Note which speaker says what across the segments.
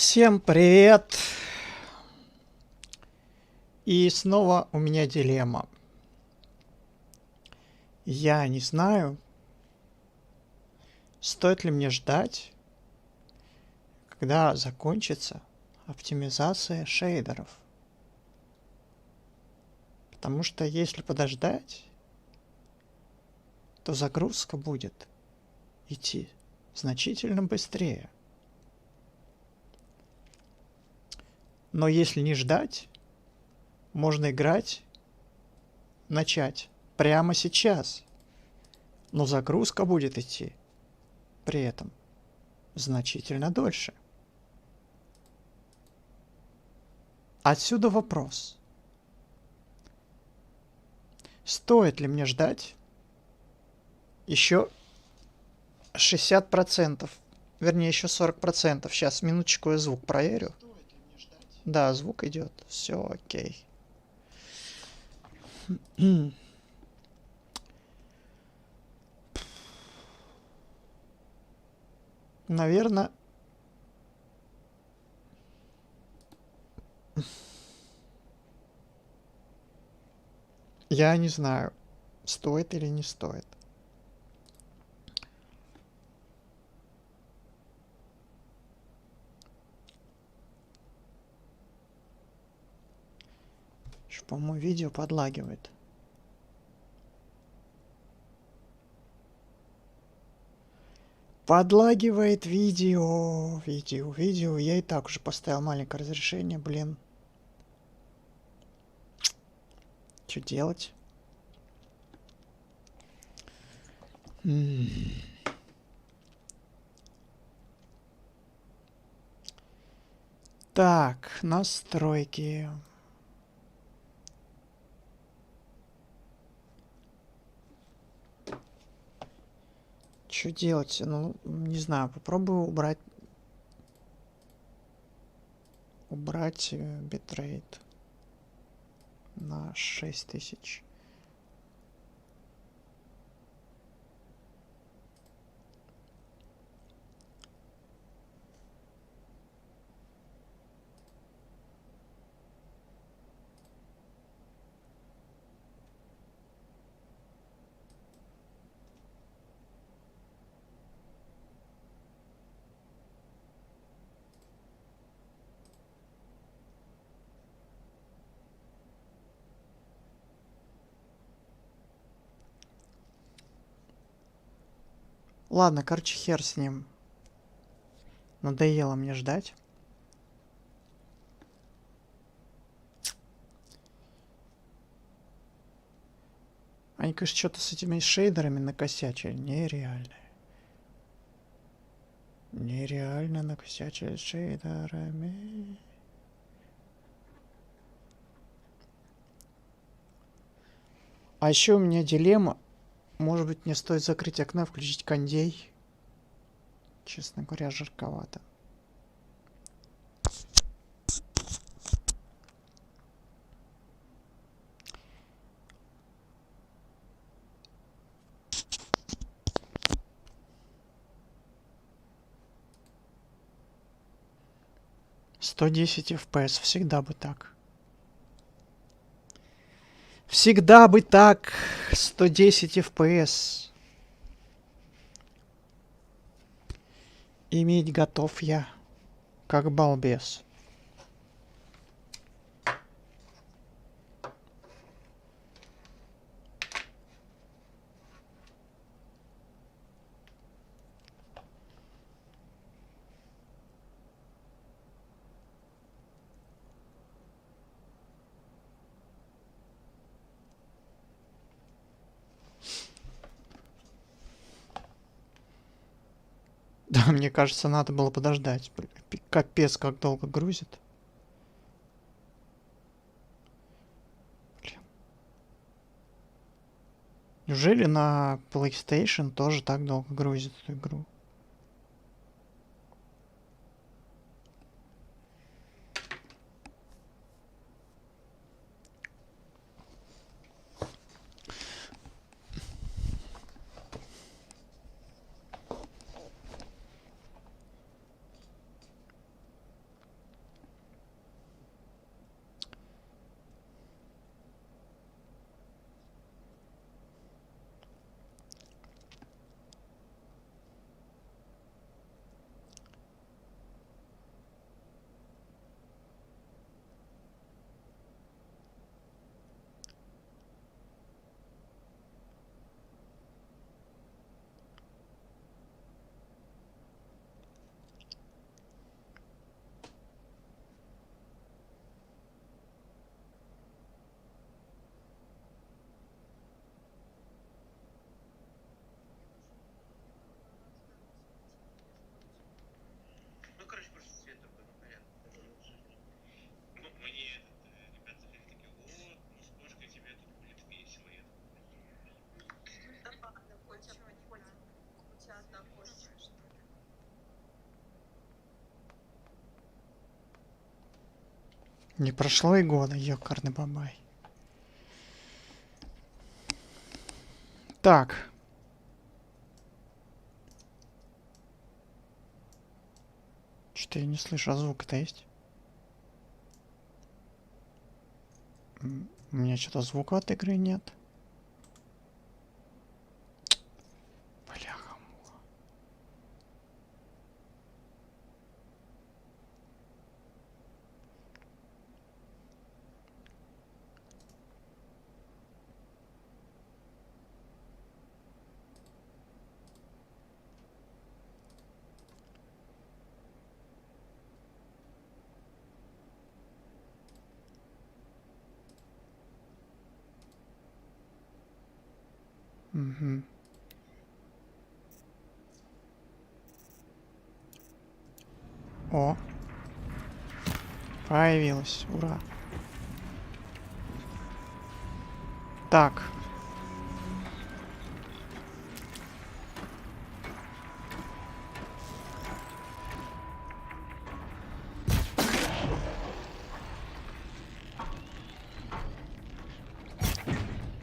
Speaker 1: Всем привет! И снова у меня дилемма. Я не знаю, стоит ли мне ждать, когда закончится оптимизация шейдеров. Потому что если подождать, то загрузка будет идти значительно быстрее. Но если не ждать, можно играть, начать прямо сейчас. Но загрузка будет идти при этом значительно дольше. Отсюда вопрос. Стоит ли мне ждать еще 60%? Вернее, еще 40%. Сейчас, минуточку, я звук проверю. Да, звук идет. Все окей. Наверное, я не знаю, стоит или не стоит. По-моему, видео подлагивает. Подлагивает видео. Видео. Я и так уже поставил маленькое разрешение, блин. Что делать? Так, настройки. Что делать? Ну, не знаю, попробую убрать битрейт на 6000. Ладно, короче, хер с ним. Надоело мне ждать. Они, конечно, что-то с этими шейдерами накосячили. Нереально. Нереально накосячили шейдерами. А еще у меня дилемма. Может быть, мне стоит закрыть окно, включить кондей. Честно говоря, жарковато. FPS, всегда бы так. Всегда бы так. 110 FPS. Иметь готов я, как балбес. Да, мне кажется, надо было подождать. Капец, как долго грузит. Блин. Неужели на PlayStation тоже так долго грузит эту игру? Не прошло и года, ёкарный бабай. Так. Что-то я не слышу, а звук-то есть? У меня что-то звука от игры нет. Бляха. Угу. О. Появилась. Ура. Так.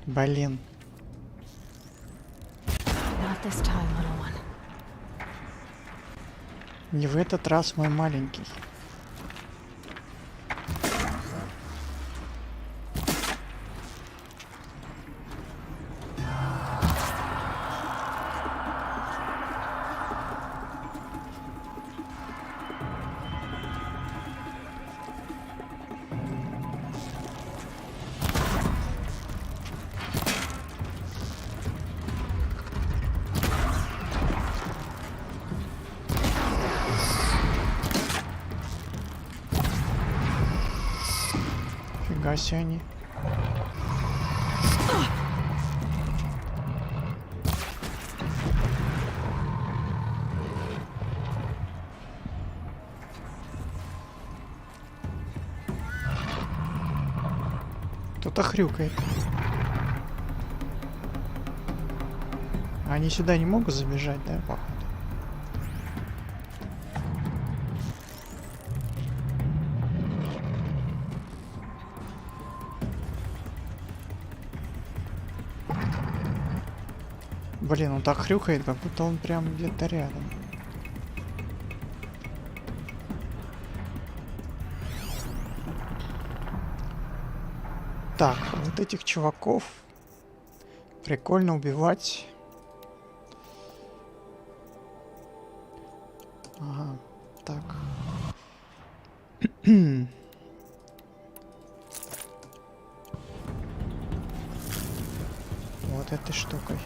Speaker 1: Блин. Не в этот раз, мой маленький. Фига себе они. Кто-то хрюкает. Они сюда не могут забежать, да, походу? Блин, он так хрюкает, как будто он прям где-то рядом. Так, вот этих чуваков прикольно убивать. Ага, так. Вот этой штукой.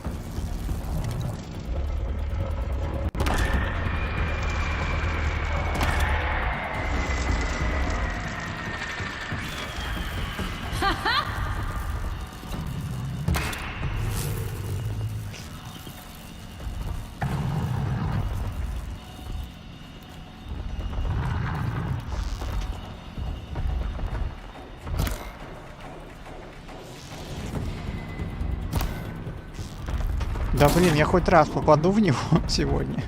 Speaker 1: Да блин, я хоть раз попаду в него сегодня.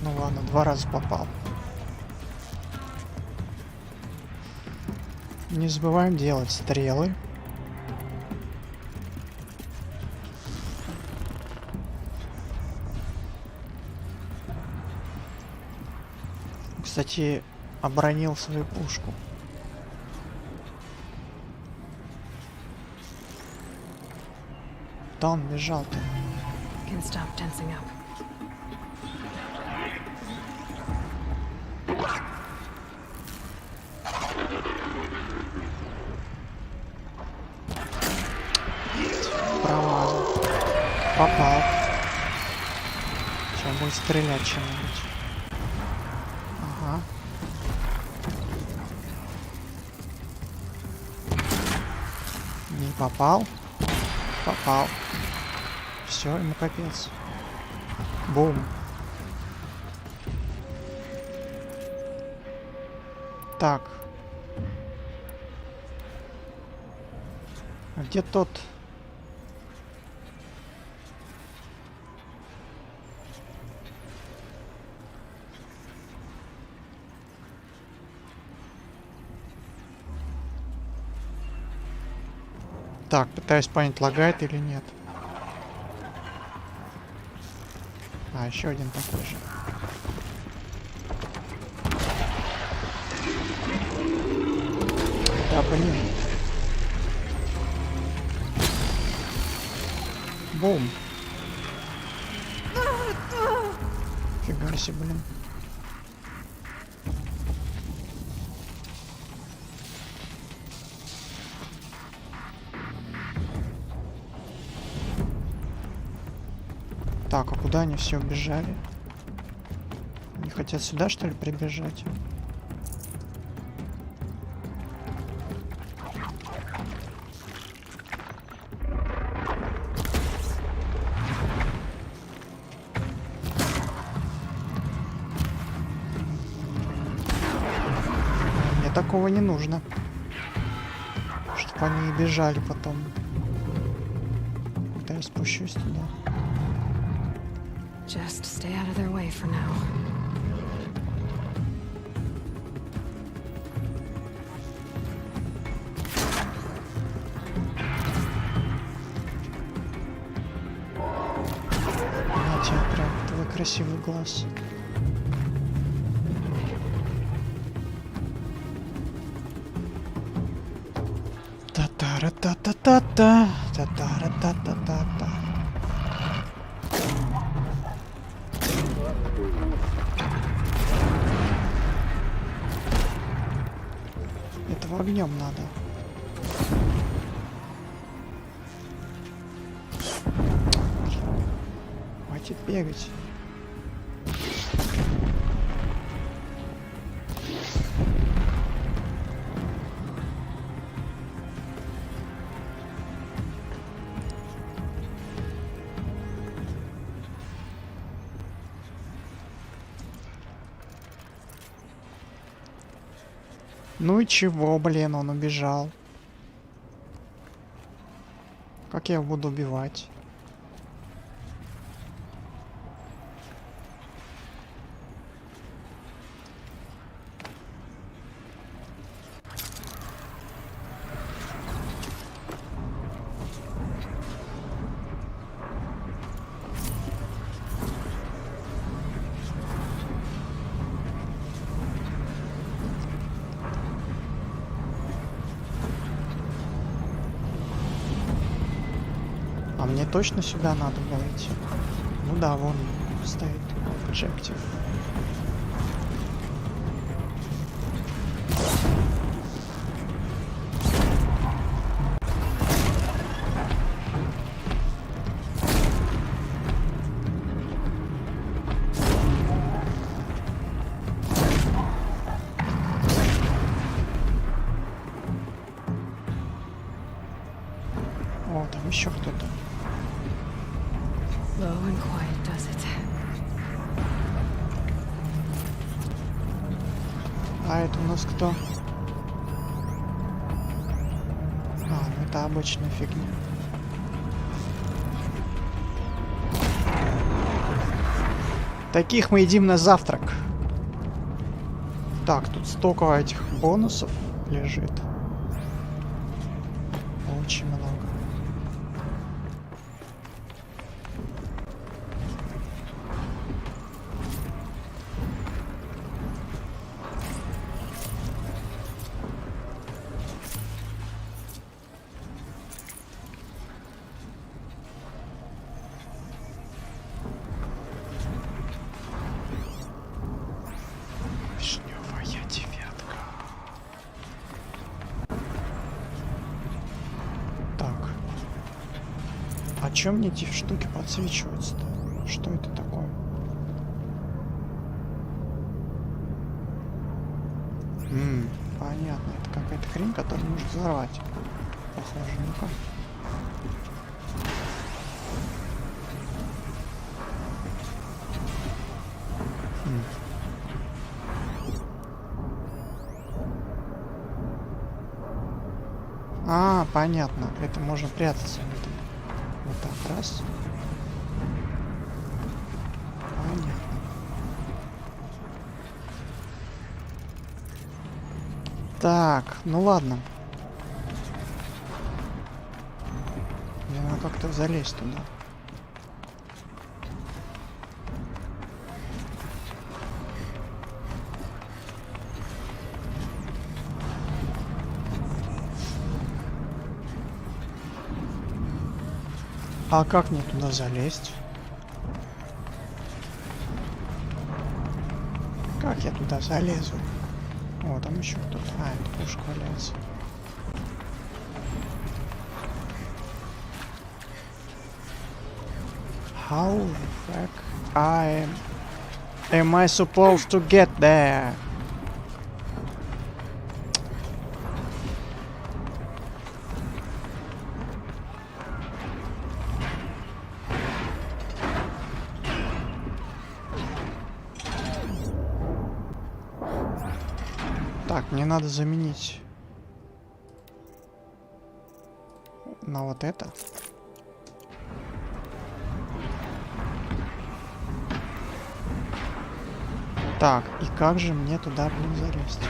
Speaker 1: Ну ладно, 2 раза попал. Не забываем делать стрелы. Кстати, оборонил свою пушку. Да он бежал-то. Промазал. Попал. Сейчас будет стрелять чем-нибудь. Ага. Не попал. Попал. Все, ему капец. Бум. Так. А где тот? Так, пытаюсь понять, лагает или нет. А, еще один такой же. Да, блин. Бум. Фига себе, блин. Так, а куда они все убежали? Не хотят сюда, что ли, прибежать? Мне такого не нужно. Чтобы они бежали потом. Да, я спущусь туда.
Speaker 2: Just stay out of their way for now.
Speaker 1: На тебе прям твой красивый глаз. Та-та-ра-та-та-та-та. Та-та-ра-та-та-та-та. Этого огнем надо. Хватит бегать. Ну и чего, блин, он убежал. Как я его буду убивать? А мне точно сюда надо было идти? Ну да, вон стоит objective. О, там еще кто-то.
Speaker 2: Low and quiet does it.
Speaker 1: А это у нас кто? А, ну это обычная фигня. Таких мы едим на завтрак. Так, тут столько этих бонусов лежит. Очень много. Вишневая девятка. Так. А чё мне эти штуки подсвечиваются-то? Что это такое? Понятно. Это какая-то хрень, которую нужно взорвать. Похоже, ну-ка. А, понятно. Это можно прятаться. Вот так, раз. Понятно. Так, ну ладно. как-то залезть туда. А как мне туда залезть? Как я туда залезу? О, там еще кто-то. А, это пушка валяется. How the fuck am I supposed to get there? Так, мне надо заменить на вот это. Так, и как же мне туда, блин, залезть?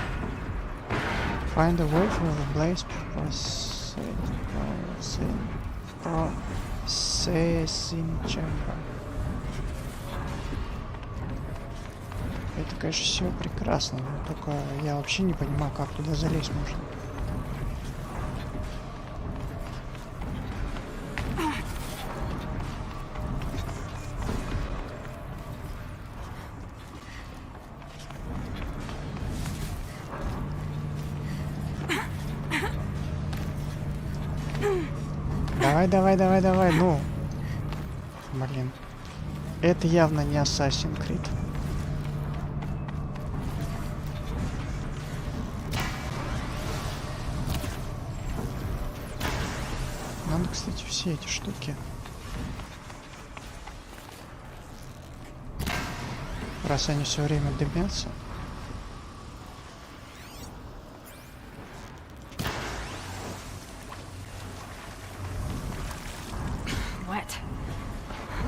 Speaker 1: Find a way for the blaze processing chamber. Это, конечно, все прекрасно, но только я вообще не понимаю, как туда залезть можно. Давай, ну. Блин. Это явно не Assassin's Creed. Надо, кстати, все эти штуки. Раз они все время дымятся.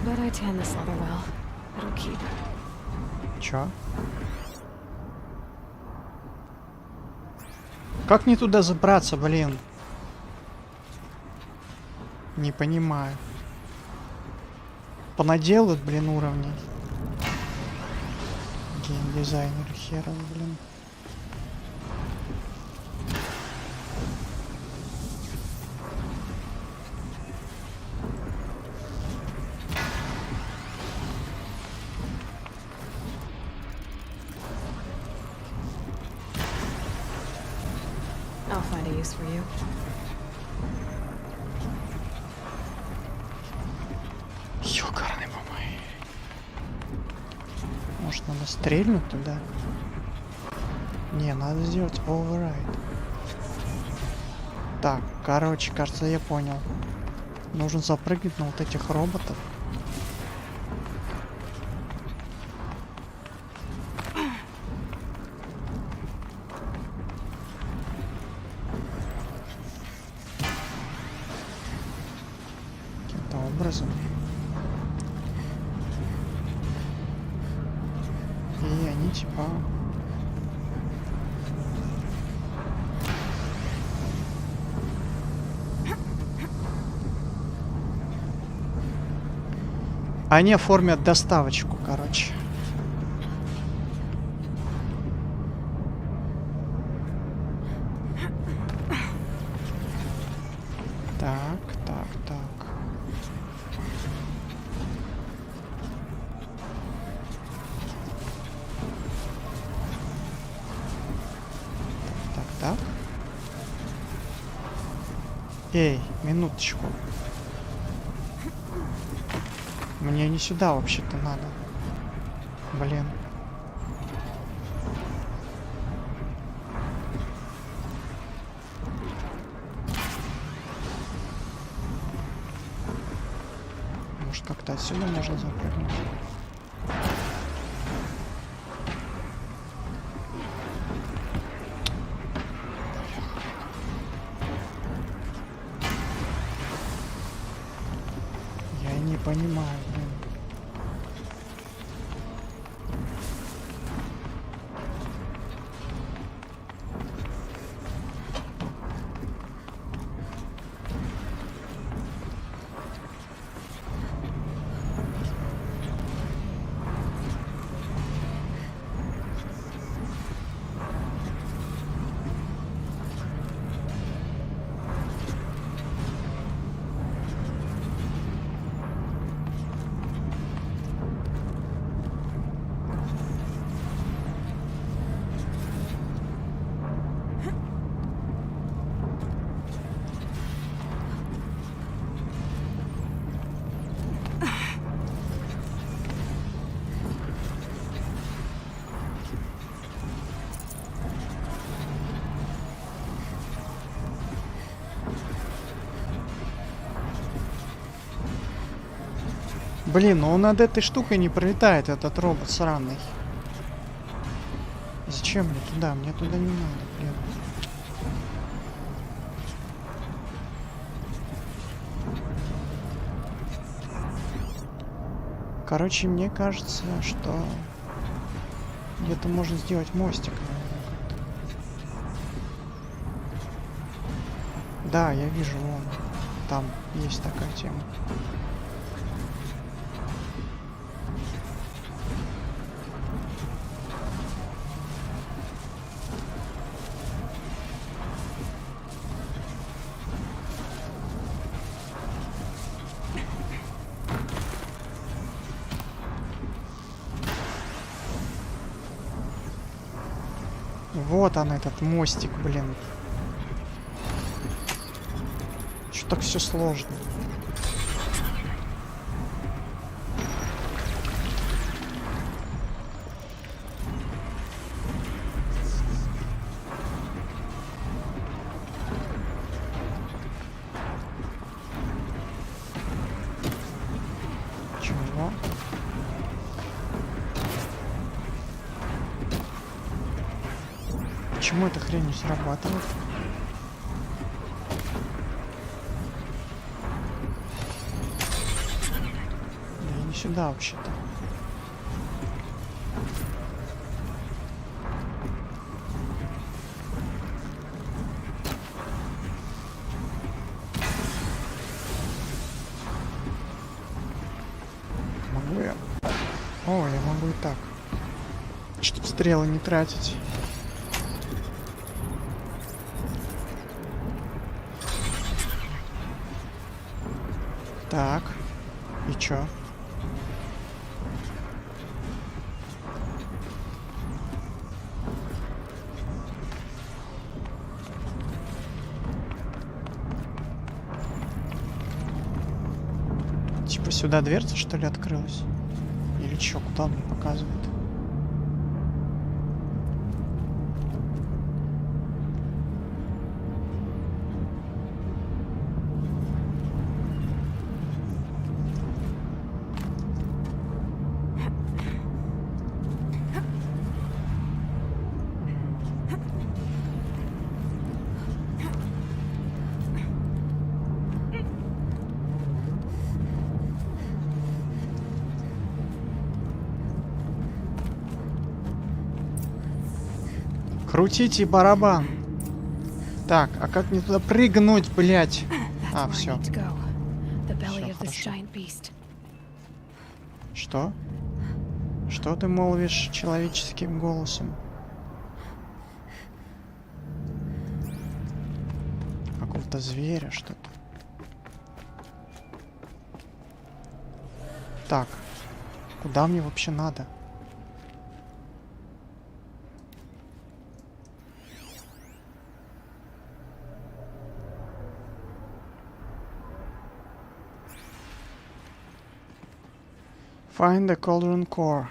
Speaker 2: But I tan this leather well. It'll keep.
Speaker 1: Чё? Как мне туда забраться, блин? Не понимаю. Понаделают, блин, уровни. Геймдизайнер херов, блин.
Speaker 2: I'll find a use for you.
Speaker 1: Ёкарный мамай. Может, надо стрельнуть туда? Не, надо сделать override. Так, короче, кажется, я понял. Нужно запрыгнуть на вот этих роботов. Каким-то образом. И они типа... Они оформят доставочку, короче. Так. Так. Эй, минуточку. Мне не сюда вообще-то надо. Блин. Может, как-то отсюда можно запрыгнуть? Я не понимаю, блин. Блин, ну он над этой штукой не пролетает, этот робот сраный. Зачем мне туда? Мне туда не надо, блин. Короче, мне кажется, что где-то можно сделать мостик, наверное, как-то. Да, я вижу, вон. Там есть такая тема. Вот он, этот мостик, блин. Чё так все сложно? Чего? Почему эта хрень не срабатывает? Да я не сюда вообще-то. Могу я? О, я могу и так. Чтоб стрелы не тратить. Так, и чё? Типа сюда дверца, что ли, открылась? Или чё, куда он мне показывает? Крутите барабан. Так, а как мне туда прыгнуть, блядь? А, все. Что? Что ты молвишь человеческим голосом? Какого-то зверя, что-то. Так, куда мне вообще надо? Find the cauldron core.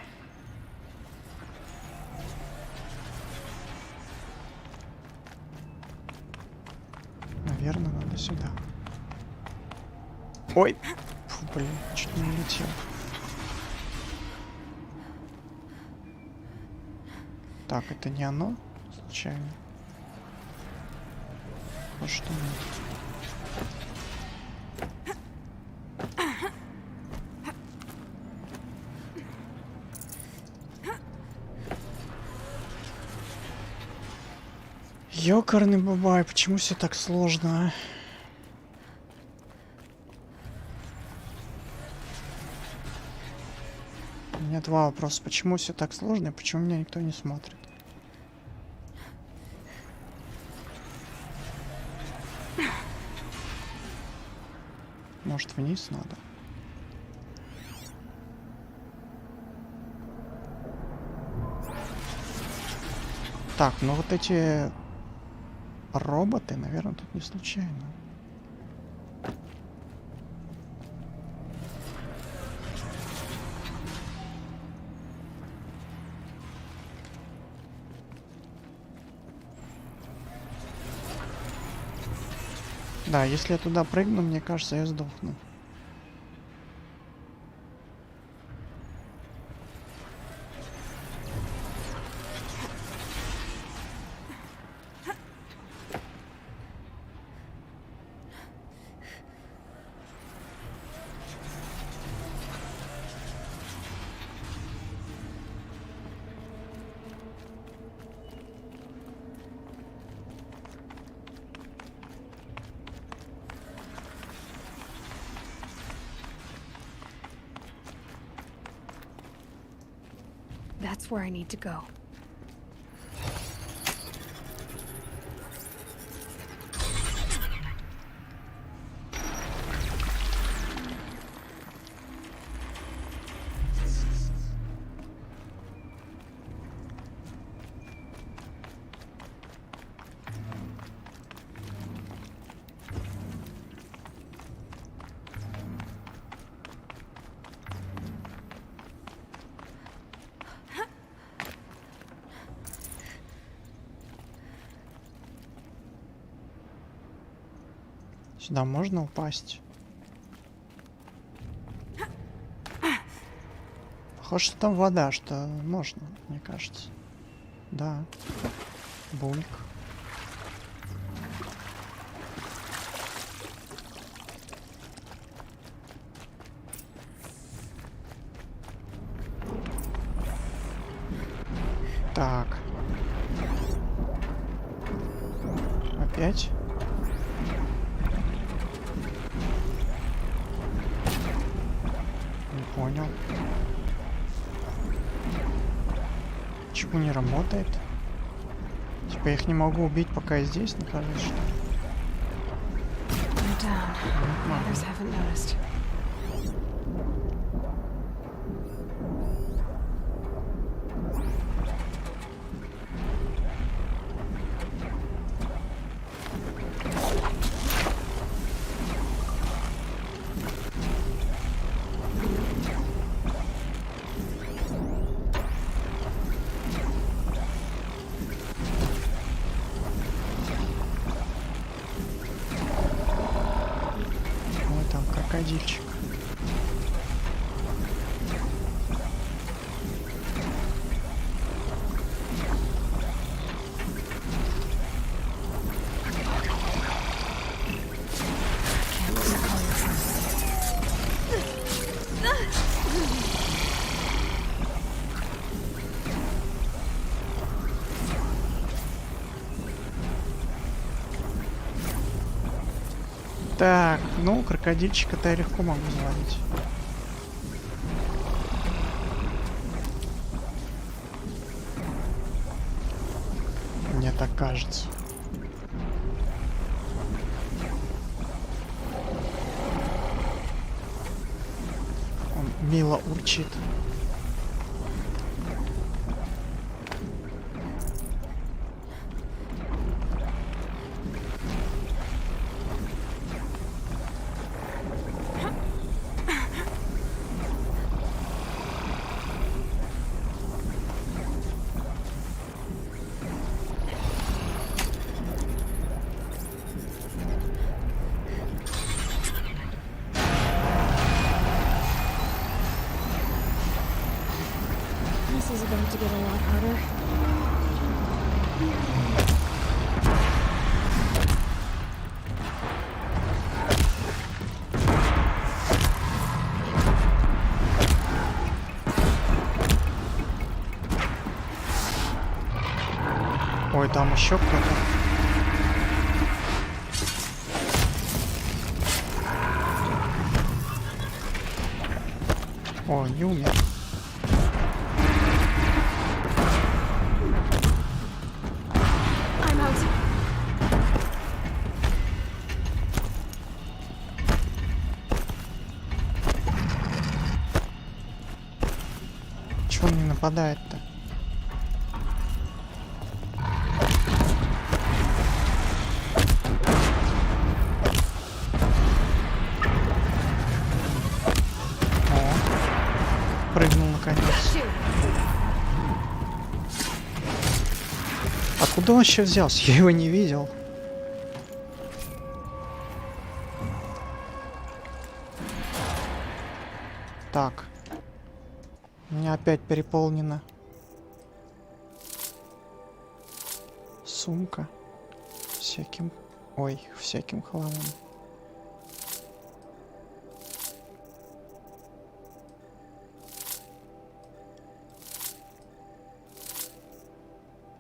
Speaker 1: Наверное, надо сюда. Ой! Фу, блин, чуть не улетел. Так, это не оно? Случайно. Вот что нет. Ёкарный бабай, почему все так сложно, а? У меня два вопроса. Почему все так сложно и почему меня никто не смотрит? Может, вниз надо? Так, ну вот эти роботы, наверное, тут не случайно. Да, если я туда прыгну, мне кажется, я сдохну.
Speaker 2: That's where I need to go.
Speaker 1: Сюда можно упасть? Похоже, что там вода, что можно, мне кажется. Да. Бульк. Так. Опять? Не понял. Почему не работает? Типа я их не могу убить, пока я здесь нахожусь, что ли?
Speaker 2: I'm down. The others haven't noticed.
Speaker 1: Ой, там крокодильчик.
Speaker 2: Can't recall your trust.
Speaker 1: Так, ну, крокодильчика-то я легко могу завалить. Мне так кажется. Он мило урчит.
Speaker 2: This is about to get a lot harder.
Speaker 1: Ой, там еще кто-то. О, не умер.
Speaker 2: I'm out.
Speaker 1: Чего он не нападает-то? О, прыгнул наконец.
Speaker 2: Shoot.
Speaker 1: Откуда он еще взялся? Я его не видел. Так. У меня опять переполнена сумка всяким... Ой, всяким хламом.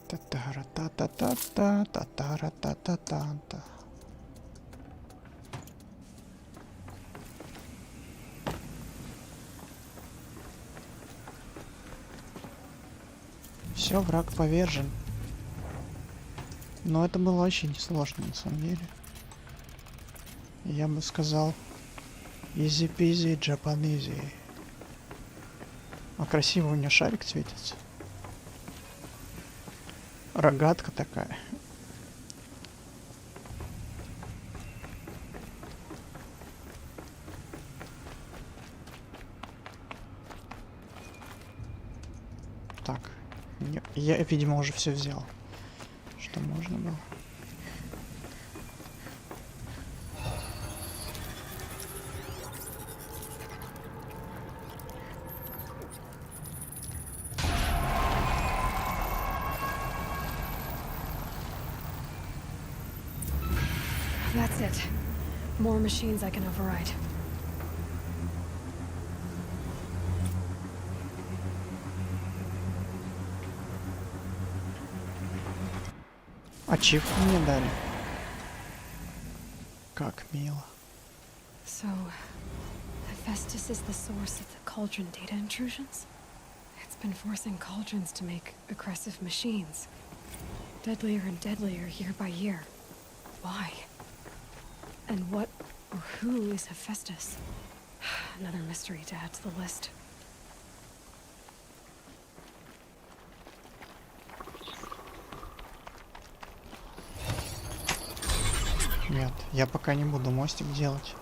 Speaker 1: Татара-та-та-та-та, татара-та-та-та-та. Все, враг повержен. Но это было очень несложно на самом деле. Я бы сказал, easy peasy Japanese. А красиво у нее шарик светится. Рогатка такая. Так, я, видимо, уже все взял, что можно было.
Speaker 2: That's it. More machines I can override.
Speaker 1: Ачивку мне дали. Как мило.
Speaker 2: So, Hephaestus is the source of the cauldron data intrusions? It's been forcing cauldrons to make aggressive machines. Deadlier and deadlier year by year. Why? And what or who is Hephaestus? Another mystery to add to the list.
Speaker 1: Нет, я пока не буду мостик делать.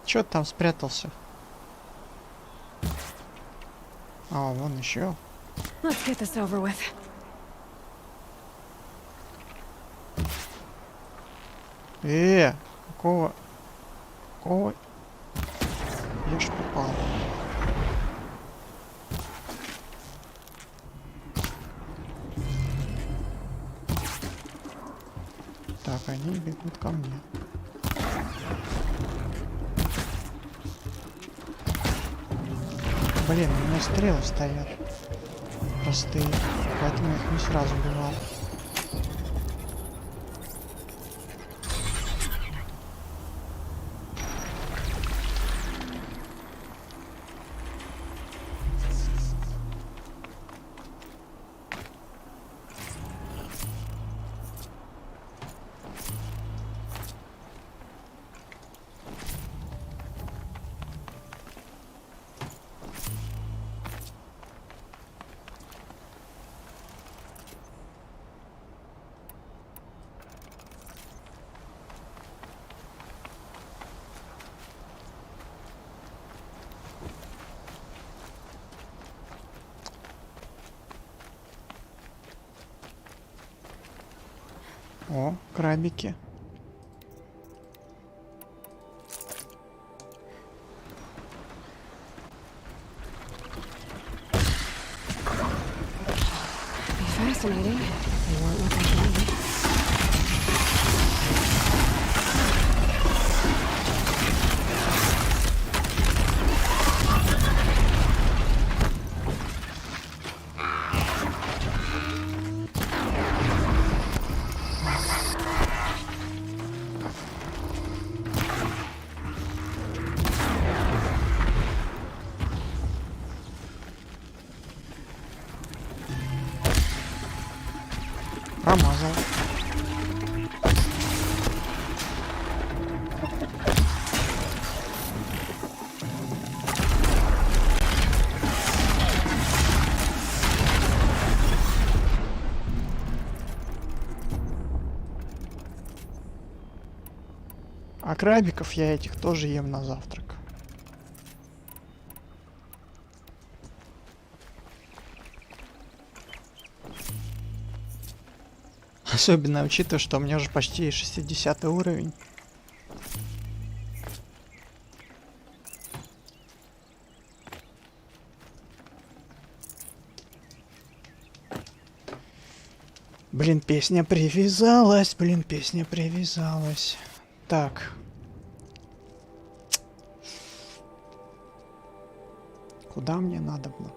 Speaker 1: Чё ты там спрятался? А, вон еще.
Speaker 2: Let's get this over with.
Speaker 1: Какого? Какого? Я ж попал. Так, они бегут ко мне. Блин, у меня стрелы стоят. Простые. Поэтому я их не сразу убивал. О, крабики.
Speaker 2: Fascinating. They weren't looking for me.
Speaker 1: Промазал. А крабиков я этих тоже ем на завтрак. Особенно учитывая, что у меня уже почти 60 уровень. Блин, песня привязалась. Блин, песня привязалась. Так. Куда мне надобно?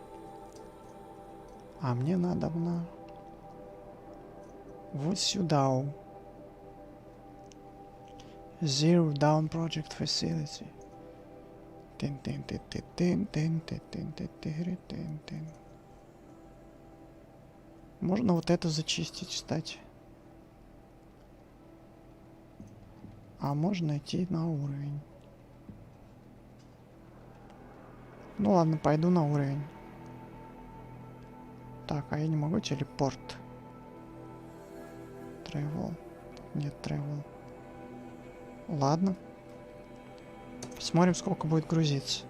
Speaker 1: А мне надобно... Вот сюда. Zero Down Project Facility. Можно вот это зачистить, кстати. А можно идти на уровень. Ну ладно, пойду на уровень. Так, а я не могу телепорт. Travel. Нет, travel. Ладно. Посмотрим, сколько будет грузиться.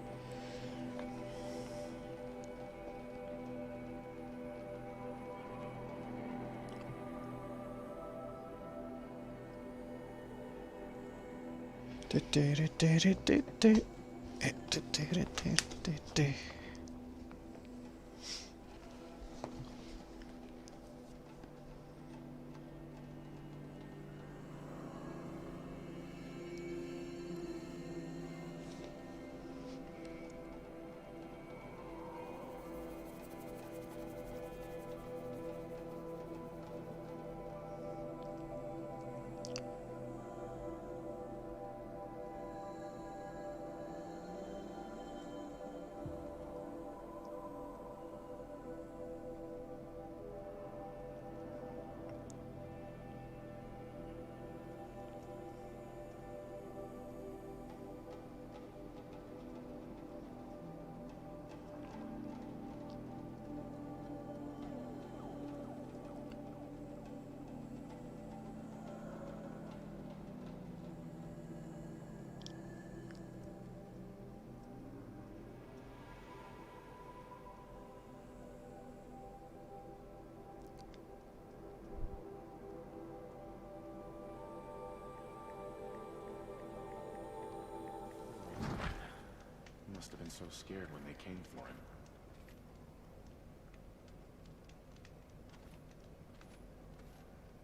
Speaker 3: Must have been so scared when they came for him.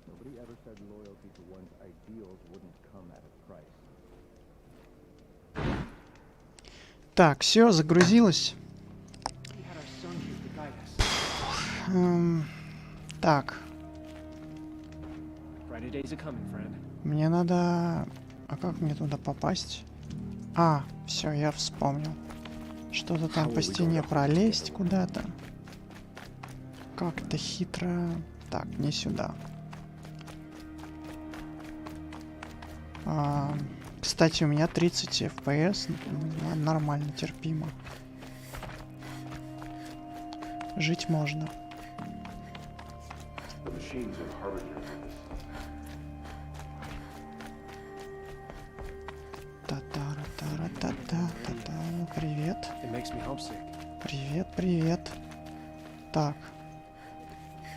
Speaker 4: Nobody ever said loyalty to one's ideals wouldn't come at a price.
Speaker 1: Так, все, загрузилось. Так. Мне надо... А как мне туда попасть? А, все, я вспомнил. Что-то там по стене пролезть куда-то. Как-то хитро. Так, не сюда. Кстати, у меня 30 FPS. Нормально, терпимо. Жить можно. Та-та-ра-та-ра-та-та-та-та. Привет. Привет, привет. Так.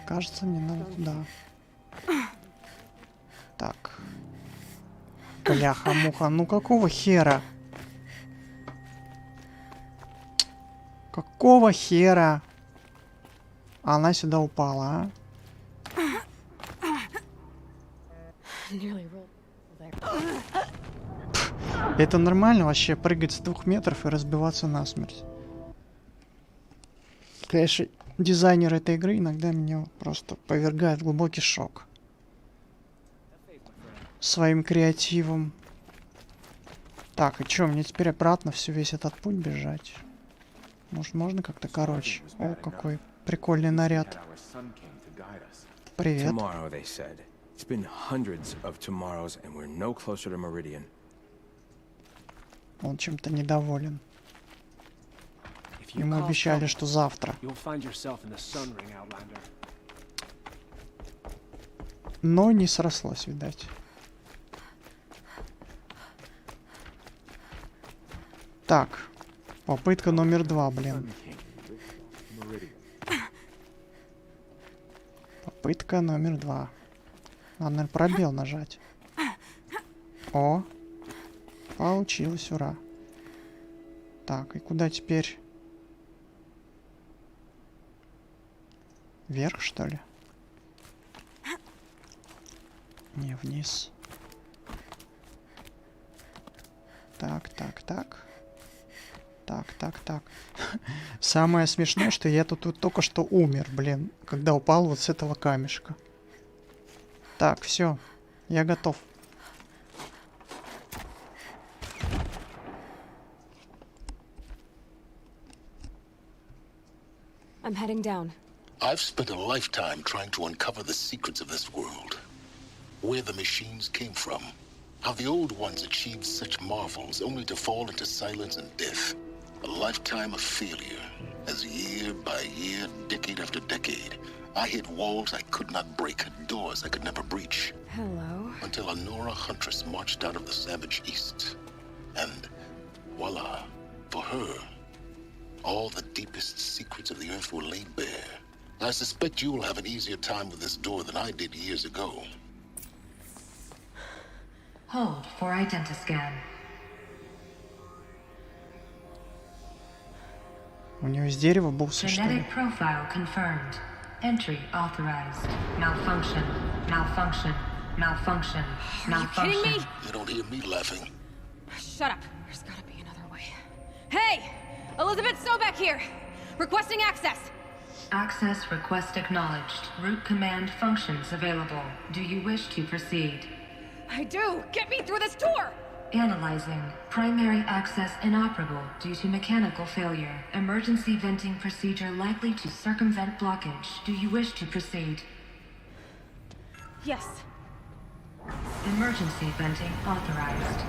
Speaker 1: Кажется, мне надо туда. Так. Бляха-муха, ну какого хера? Какого хера? Она сюда упала, а? Это нормально вообще, прыгать с 2 метров и разбиваться насмерть. Конечно, дизайнер этой игры иногда меня просто повергает в глубокий шок. Своим креативом. Так, и чё, мне теперь обратно весь этот путь бежать? Может, можно как-то короче? О, какой прикольный наряд. Привет. Он чем-то недоволен. Ему обещали, что завтра. Но не срослось, видать. Так. Попытка номер 2, блин. Попытка номер 2. Надо, наверное, пробел нажать. О. Получилось, ура. Так, и куда теперь? Вверх, что ли? Не, вниз. Так, так, так. Так, так, так. Самое смешное, что я тут только что умер, блин, когда упал вот с этого камешка. Так, все, я готов.
Speaker 2: I'm heading down.
Speaker 5: I've spent a lifetime trying to uncover the secrets of this world. Where the machines came from. How the old ones achieved such marvels only to fall into silence and death. A lifetime of failure. As year by year, decade after decade, I hit walls I could not break, doors I could never breach.
Speaker 2: Hello.
Speaker 5: Until a Nora huntress marched out of the savage east. And voila, for her, all the deepest secrets of the earth were laid bare. I suspect you will have an easier time with this door than I did years ago.
Speaker 6: Hold for identiscan.
Speaker 1: У него из дерева бусы, что ли?
Speaker 6: Genetic profile confirmed. Entry authorized. Malfunction. Malfunction. Malfunction.
Speaker 2: Are you kidding me?
Speaker 5: You don't hear me laughing.
Speaker 2: Shut up. There's gotta be another way. Hey! Elizabeth Sobek here! Requesting access!
Speaker 6: Access request acknowledged. Root command functions available. Do you wish to proceed?
Speaker 2: I do! Get me through this door!
Speaker 6: Analyzing. Primary access inoperable due to mechanical failure. Emergency venting procedure likely to circumvent blockage. Do you wish to proceed?
Speaker 2: Yes.
Speaker 6: Emergency venting authorized.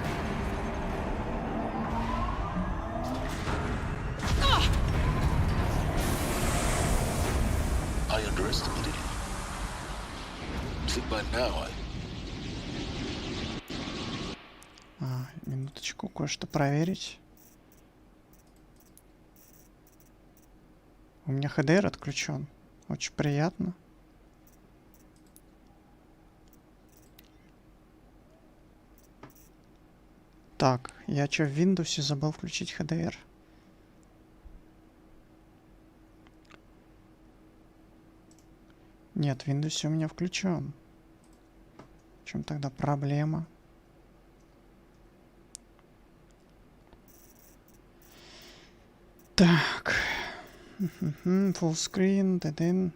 Speaker 5: I underestimated you. Think by now
Speaker 1: Минуточку, кое-что проверить. У меня HDR отключен. Очень приятно. Так, я что, в Windows забыл включить HDR? Нет, в Windows у меня включен. В чем тогда проблема? Так. Full screen, dead.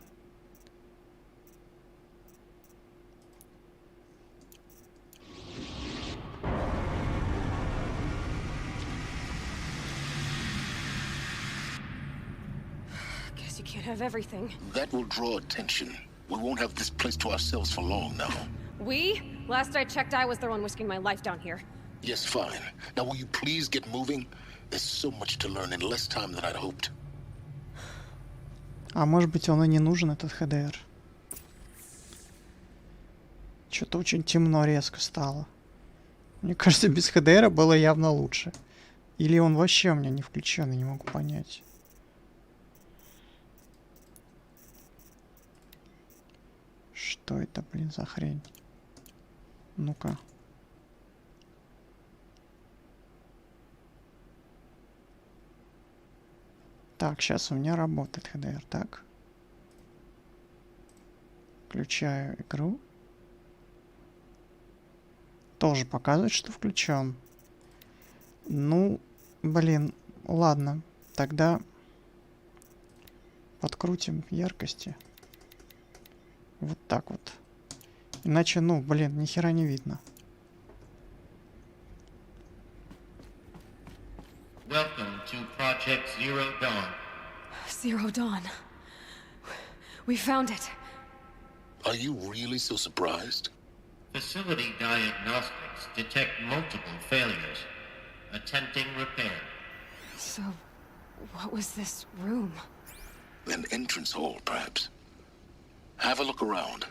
Speaker 2: Guess you can't have everything.
Speaker 5: that will draw attention. We won't have this place to ourselves for long now.
Speaker 2: We? Last I checked, I was the one risking my life down here.
Speaker 5: Yes, fine. Now will you please get moving? There's so much to learn in less time than I'd hoped.
Speaker 1: А может быть, он и не нужен, этот HDR. Что-то очень темно резко стало. Мне кажется, без HDR было явно лучше. Или он вообще у меня не включен, я не могу понять. Что это, блин, за хрень? Ну-ка. Так, сейчас у меня работает HDR, так. Включаю игру. Тоже показывает, что включен. Ну, блин, ладно. Тогда подкрутим яркости. Вот так вот. Иначе, ну, блин, ни хера не видно.
Speaker 7: Welcome to Project Zero Dawn.
Speaker 2: Zero Dawn. We found it.
Speaker 5: Are you really so surprised?
Speaker 7: Facility diagnostics detect multiple failures. Attempting repair.
Speaker 2: So, what was this room?
Speaker 5: An entrance hall, perhaps. Have a look around.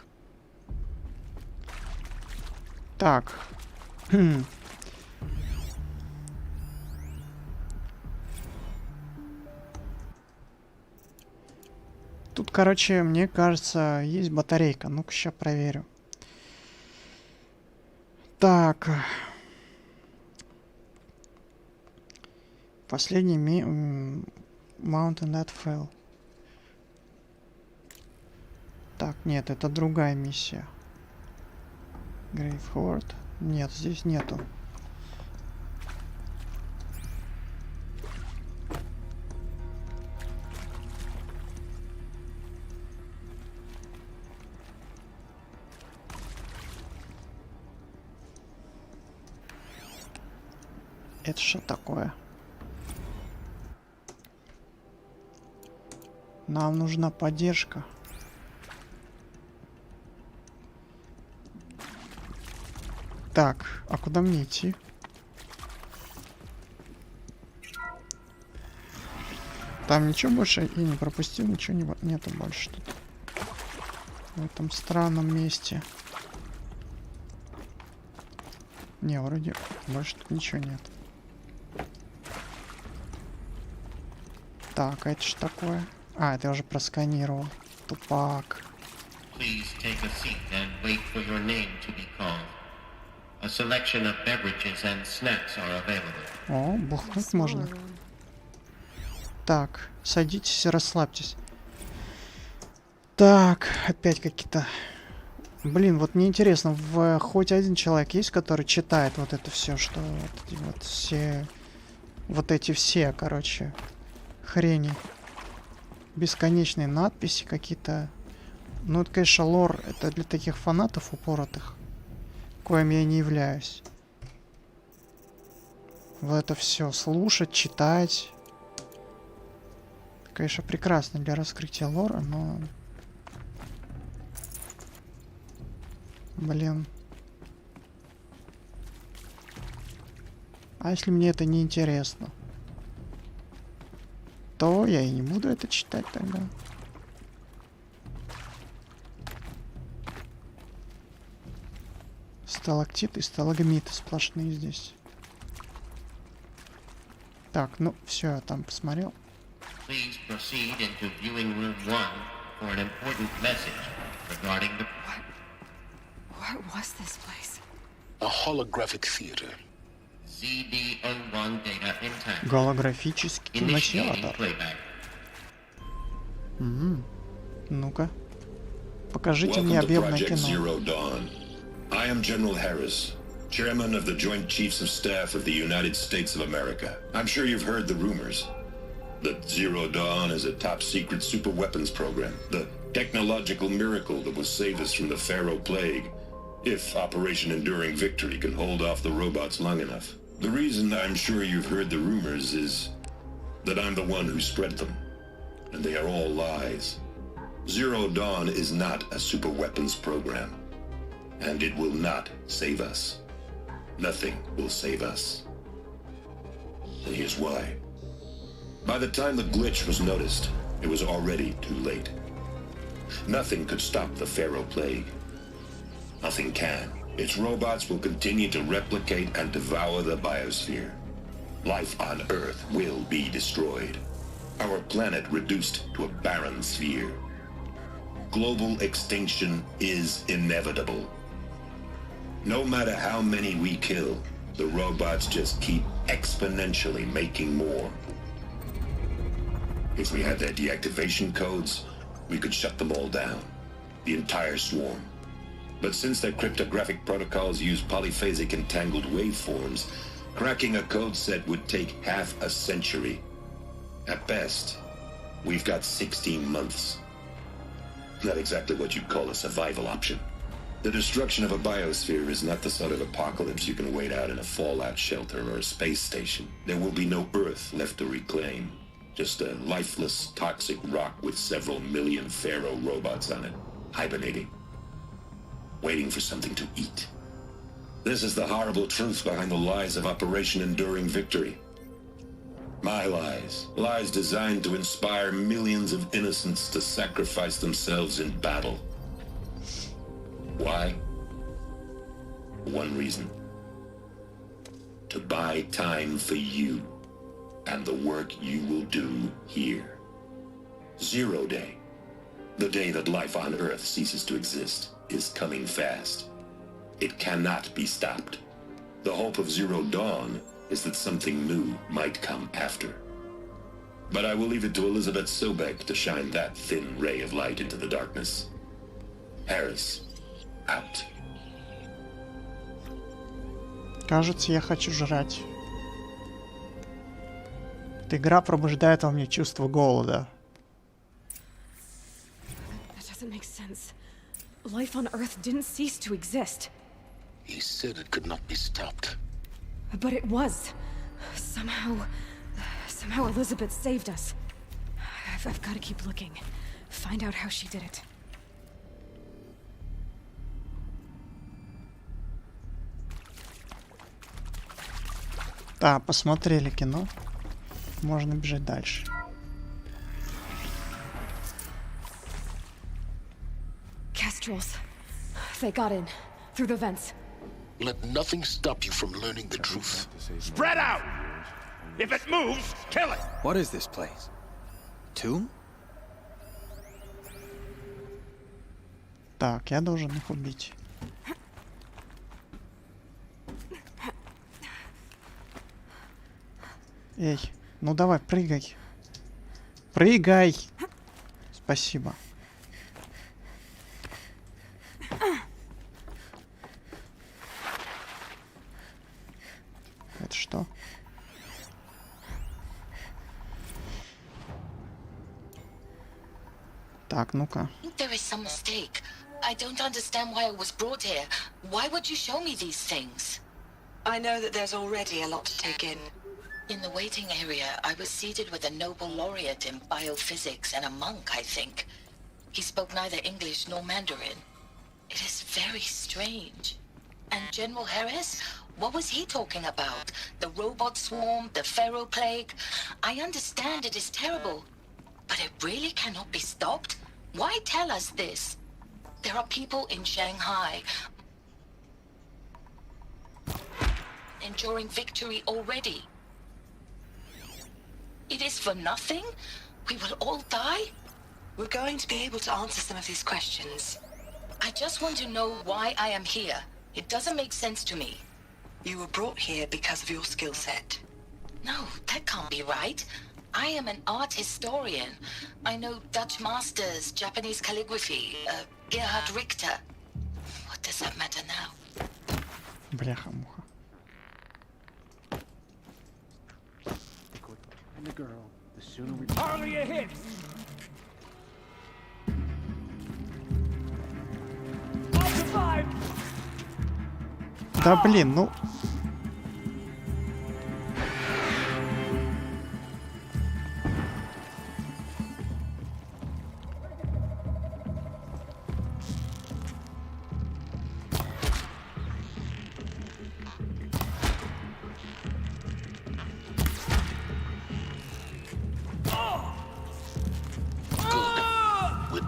Speaker 1: Так. Тут, короче, мне кажется, есть батарейка. Ну-ка, сейчас проверю. Так. Последний Mountain that fell. Так, нет, это другая миссия. Грейвхорд. Нет, здесь нету. Это что такое? Нам нужна поддержка. Так, а куда мне идти? Там ничего больше я не пропустил, ничего нету больше тут. В этом странном месте. Не, вроде больше тут ничего нет. Так, а это что такое? А, это я уже просканировал. Тупак.
Speaker 7: Please take a seat and wait for your name to be called. A selection of beverages and snacks are available.
Speaker 1: О, бухнуть можно. Так, садитесь и расслабьтесь. Так, опять какие-то... Блин, вот мне интересно, хоть один человек есть, который читает вот это все, что вот эти вот все... Вот эти все, короче, хрени. Бесконечные надписи какие-то. Ну, это, конечно, лор. Это для таких фанатов упоротых, коим я не являюсь. Вот это все слушать, читать. Конечно, прекрасно для раскрытия лора, но... Блин. А если мне это не интересно, то я и не буду это читать тогда. Сталактиты и сталагмиты сплошные здесь. Так, ну все, я там посмотрел.
Speaker 7: Please proceed into viewing room 1 for an important message regarding the...
Speaker 2: What was this place?
Speaker 5: A holographic theater.
Speaker 7: ZD-01 data intact.
Speaker 1: Голографический
Speaker 7: Initiating
Speaker 1: кинотеатр.
Speaker 7: playback.
Speaker 1: Ну-ка. Покажите мне
Speaker 8: Welcome to
Speaker 1: объемное
Speaker 8: Project
Speaker 1: кино.
Speaker 8: Zero Dawn. I am General Harris, Chairman of the Joint Chiefs of Staff of the United States of America. I'm sure you've heard the rumors. That Zero Dawn is a top-secret super weapons program. The technological miracle that will save us from the Pharaoh Plague, if Operation Enduring Victory can hold off the robots long enough. The reason I'm sure you've heard the rumors is that I'm the one who spread them. And they are all lies. Zero Dawn is not a super weapons program. And it will not save us. Nothing will save us. And here's why. By the time the glitch was noticed, it was already too late. Nothing could stop the Pharaoh Plague. Nothing can. Its robots will continue to replicate and devour the biosphere. Life on Earth will be destroyed. Our planet reduced to a barren sphere. Global extinction is inevitable. No matter how many we kill, the robots just keep exponentially making more. If we had their deactivation codes, we could shut them all down. The entire swarm. But since their cryptographic protocols use polyphasic entangled waveforms, cracking a code set would take half a century. At best, we've got 16 months. Not exactly what you'd call a survival option. The destruction of a biosphere is not the sort of apocalypse you can wait out in a fallout shelter or a space station. There will be no Earth left to reclaim. Just a lifeless, toxic rock with several million Pharaoh robots on it, hibernating, waiting for something to eat. This is the horrible truth behind the lies of Operation Enduring Victory. My lies. Lies designed to inspire millions of innocents to sacrifice themselves in battle. Why? One reason. To buy time for you and the work you will do here. Zero Day, the day that life on Earth ceases to exist, is coming fast. It cannot be stopped. The hope of Zero Dawn is that something new might come after. But I will leave it to Elizabeth Sobek to shine that thin ray of light into the darkness. Harris, out.
Speaker 1: Кажется, я хочу жрать. Эта игра пробуждает во мне чувство голода.
Speaker 2: That doesn't make sense. Life on Earth didn't cease to exist.
Speaker 5: He said it could not be stopped.
Speaker 2: But it was. Somehow Elizabeth saved us. I've got to keep looking. Find out how she did it.
Speaker 1: Да, посмотрели кино. Можно бежать дальше.
Speaker 2: Kestrels. They got in. Through the vents.
Speaker 5: Let nothing stop you from learning the truth.
Speaker 9: Spread out! If it moves, kill it!
Speaker 10: What is this place? Tomb?
Speaker 1: Так, я должен их убить. Эй, ну давай, прыгай. Прыгай! Спасибо. Это что? Так, ну-ка.
Speaker 11: There is some mistake. I don't understand why I was brought here. Why would you show me these things?
Speaker 12: I know that there's already a lot to take in.
Speaker 11: In the waiting area, I was seated with a Nobel laureate in biophysics and a monk, I think. He spoke neither English nor Mandarin. It is very strange. And General Harris? What was he talking about? The robot swarm, the pharaoh plague? I understand it is terrible, but it really cannot be stopped? Why tell us this? There are people in Shanghai enjoying victory already. It is for nothing? We will all die?
Speaker 12: We're going to be able to answer some of these questions.
Speaker 11: I just want to know why I am here. It doesn't make sense to me.
Speaker 12: You were brought here because of your skill set.
Speaker 11: No, that can't be right. I am an art historian. I know Dutch masters, Japanese calligraphy, Gerhard Richter. What does that matter now?
Speaker 1: Бляха-муха.
Speaker 4: And the girl, the sooner we...
Speaker 9: Harley a hit! I'll survive!
Speaker 1: Да блин, ну...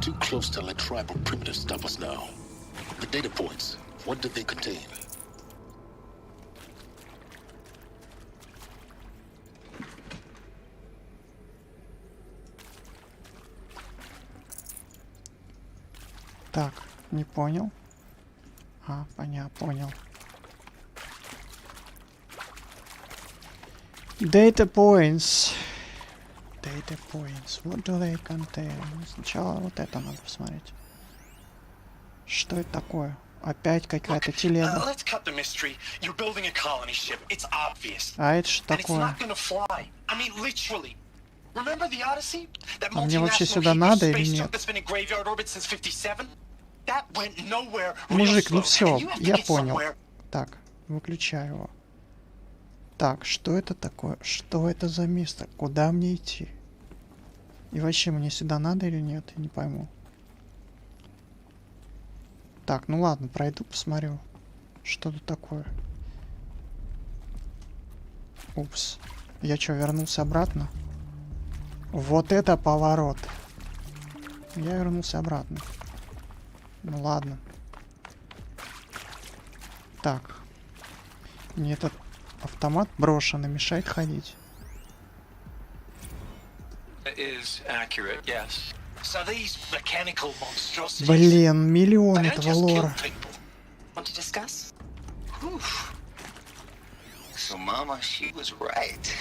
Speaker 5: Too close to let tribal primitives stop us now. The data points, what did they contain?
Speaker 1: Так, не понял. А, понял. Data points. Data points. What do they contain? Сначала вот это надо посмотреть. Что это такое? Опять какая-то телега.
Speaker 9: Let's cut the mystery. You're building a colony ship. It's obvious.
Speaker 1: А это что
Speaker 9: And it's
Speaker 1: такое?
Speaker 9: not gonna fly. I mean, literally. Remember the Odyssey? That
Speaker 1: А мне вообще
Speaker 9: multinational
Speaker 1: сюда надо или
Speaker 9: space
Speaker 1: нет?
Speaker 9: junk that's been in graveyard orbit since 57? That went nowhere.
Speaker 1: Мужик, ну
Speaker 9: real slow,
Speaker 1: все,
Speaker 9: and you have to
Speaker 1: я
Speaker 9: get
Speaker 1: понял.
Speaker 9: somewhere.
Speaker 1: Так, выключаю его. Так, что это такое? Что это за место? Куда мне идти? И вообще, мне сюда надо или нет? Я не пойму. Так, ну ладно, пройду, посмотрю. Что тут такое? Упс. Я что, вернулся обратно? Вот это поворот. Я вернулся обратно. Ну ладно. Так. Мне этот автомат брошенный мешает ходить.
Speaker 9: Is accurate, yes. So these mechanical monstrosities.
Speaker 1: Блин, миллион
Speaker 9: They don't
Speaker 1: этого
Speaker 9: just kill
Speaker 1: лора.
Speaker 9: people.
Speaker 12: Want to discuss?
Speaker 13: So Mama, she was right.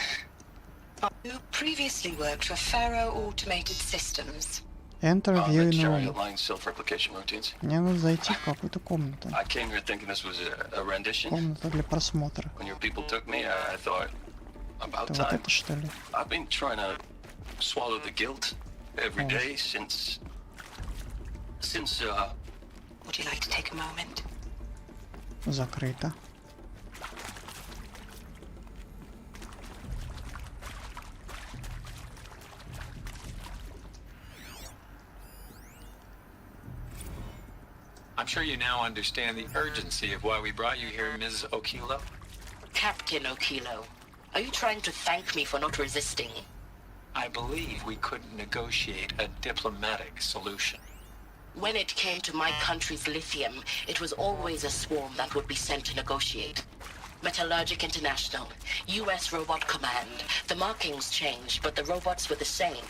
Speaker 12: You previously worked for Pharaoh Automated Systems.
Speaker 1: Enter view in room.
Speaker 13: Line self-replication routines.
Speaker 1: Мне надо зайти в какую-то комнату.
Speaker 13: I came here thinking this was a rendition.
Speaker 1: Комната для просмотра.
Speaker 13: When your people took me, I thought, about
Speaker 1: Это вот
Speaker 13: time.
Speaker 1: это что ли?
Speaker 13: I've been trying to swallow the guilt every day since.
Speaker 12: Would you like to take a moment?
Speaker 1: Закрыто.
Speaker 14: sure you now understand the urgency of why we brought you here, Ms. Okilo.
Speaker 11: Captain Okilo, are you trying to thank me for not resisting?
Speaker 14: I believe we couldn't negotiate a diplomatic solution.
Speaker 11: When it came to my country's lithium, it was always a swarm that would be sent to negotiate. Metallurgic International, U.S. Robot Command. The markings changed, but the robots were the same.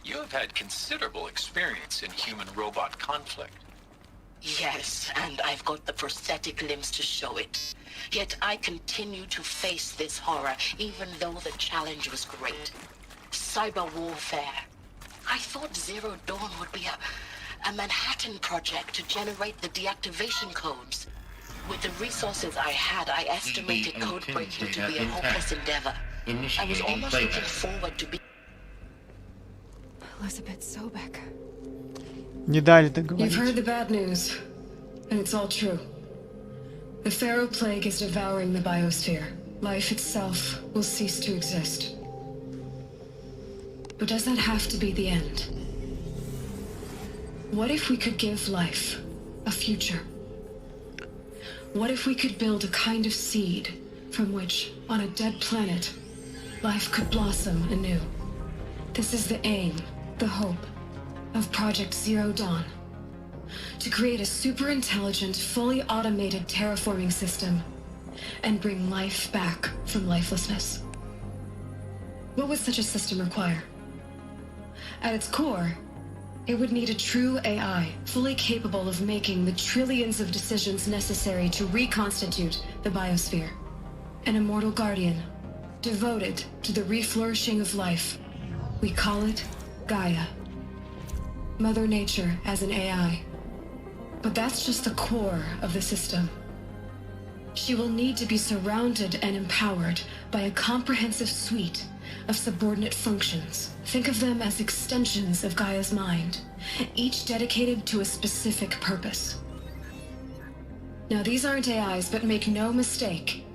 Speaker 14: You have had considerable experience in human-robot conflict.
Speaker 11: Yes, and I've got the prosthetic limbs to show it. Yet I continue to face this horror, even though the challenge was great. Cyber warfare. I thought Zero Dawn would be a Manhattan project to generate the deactivation codes. With the resources I had, I estimated code breaking to be a hopeless endeavor. I was almost looking forward to be...
Speaker 2: Elizabeth Sobek.
Speaker 1: Не дали
Speaker 15: You've
Speaker 1: договорить.
Speaker 15: heard the bad news, and it's all true. The Pharaoh Plague is devouring the biosphere. Life itself will cease to exist. But does that have to be the end? What if we could give life a future? What if we could build a kind of seed from which, on a dead planet, life could blossom anew? This is the aim, the hope, of Project Zero Dawn. To create a super-intelligent, fully automated terraforming system and bring life back from lifelessness. What would such a system require? At its core, it would need a true AI, fully capable of making the trillions of decisions necessary to reconstitute the biosphere. An immortal guardian, devoted to the reflourishing of life. We call it Gaia. Mother Nature as an AI. But that's just the core of the system. She will need to be surrounded and empowered by a comprehensive suite of subordinate functions. Think of them as extensions of Gaia's mind, each dedicated to a specific purpose. Now, these aren't AIs, but make no mistake,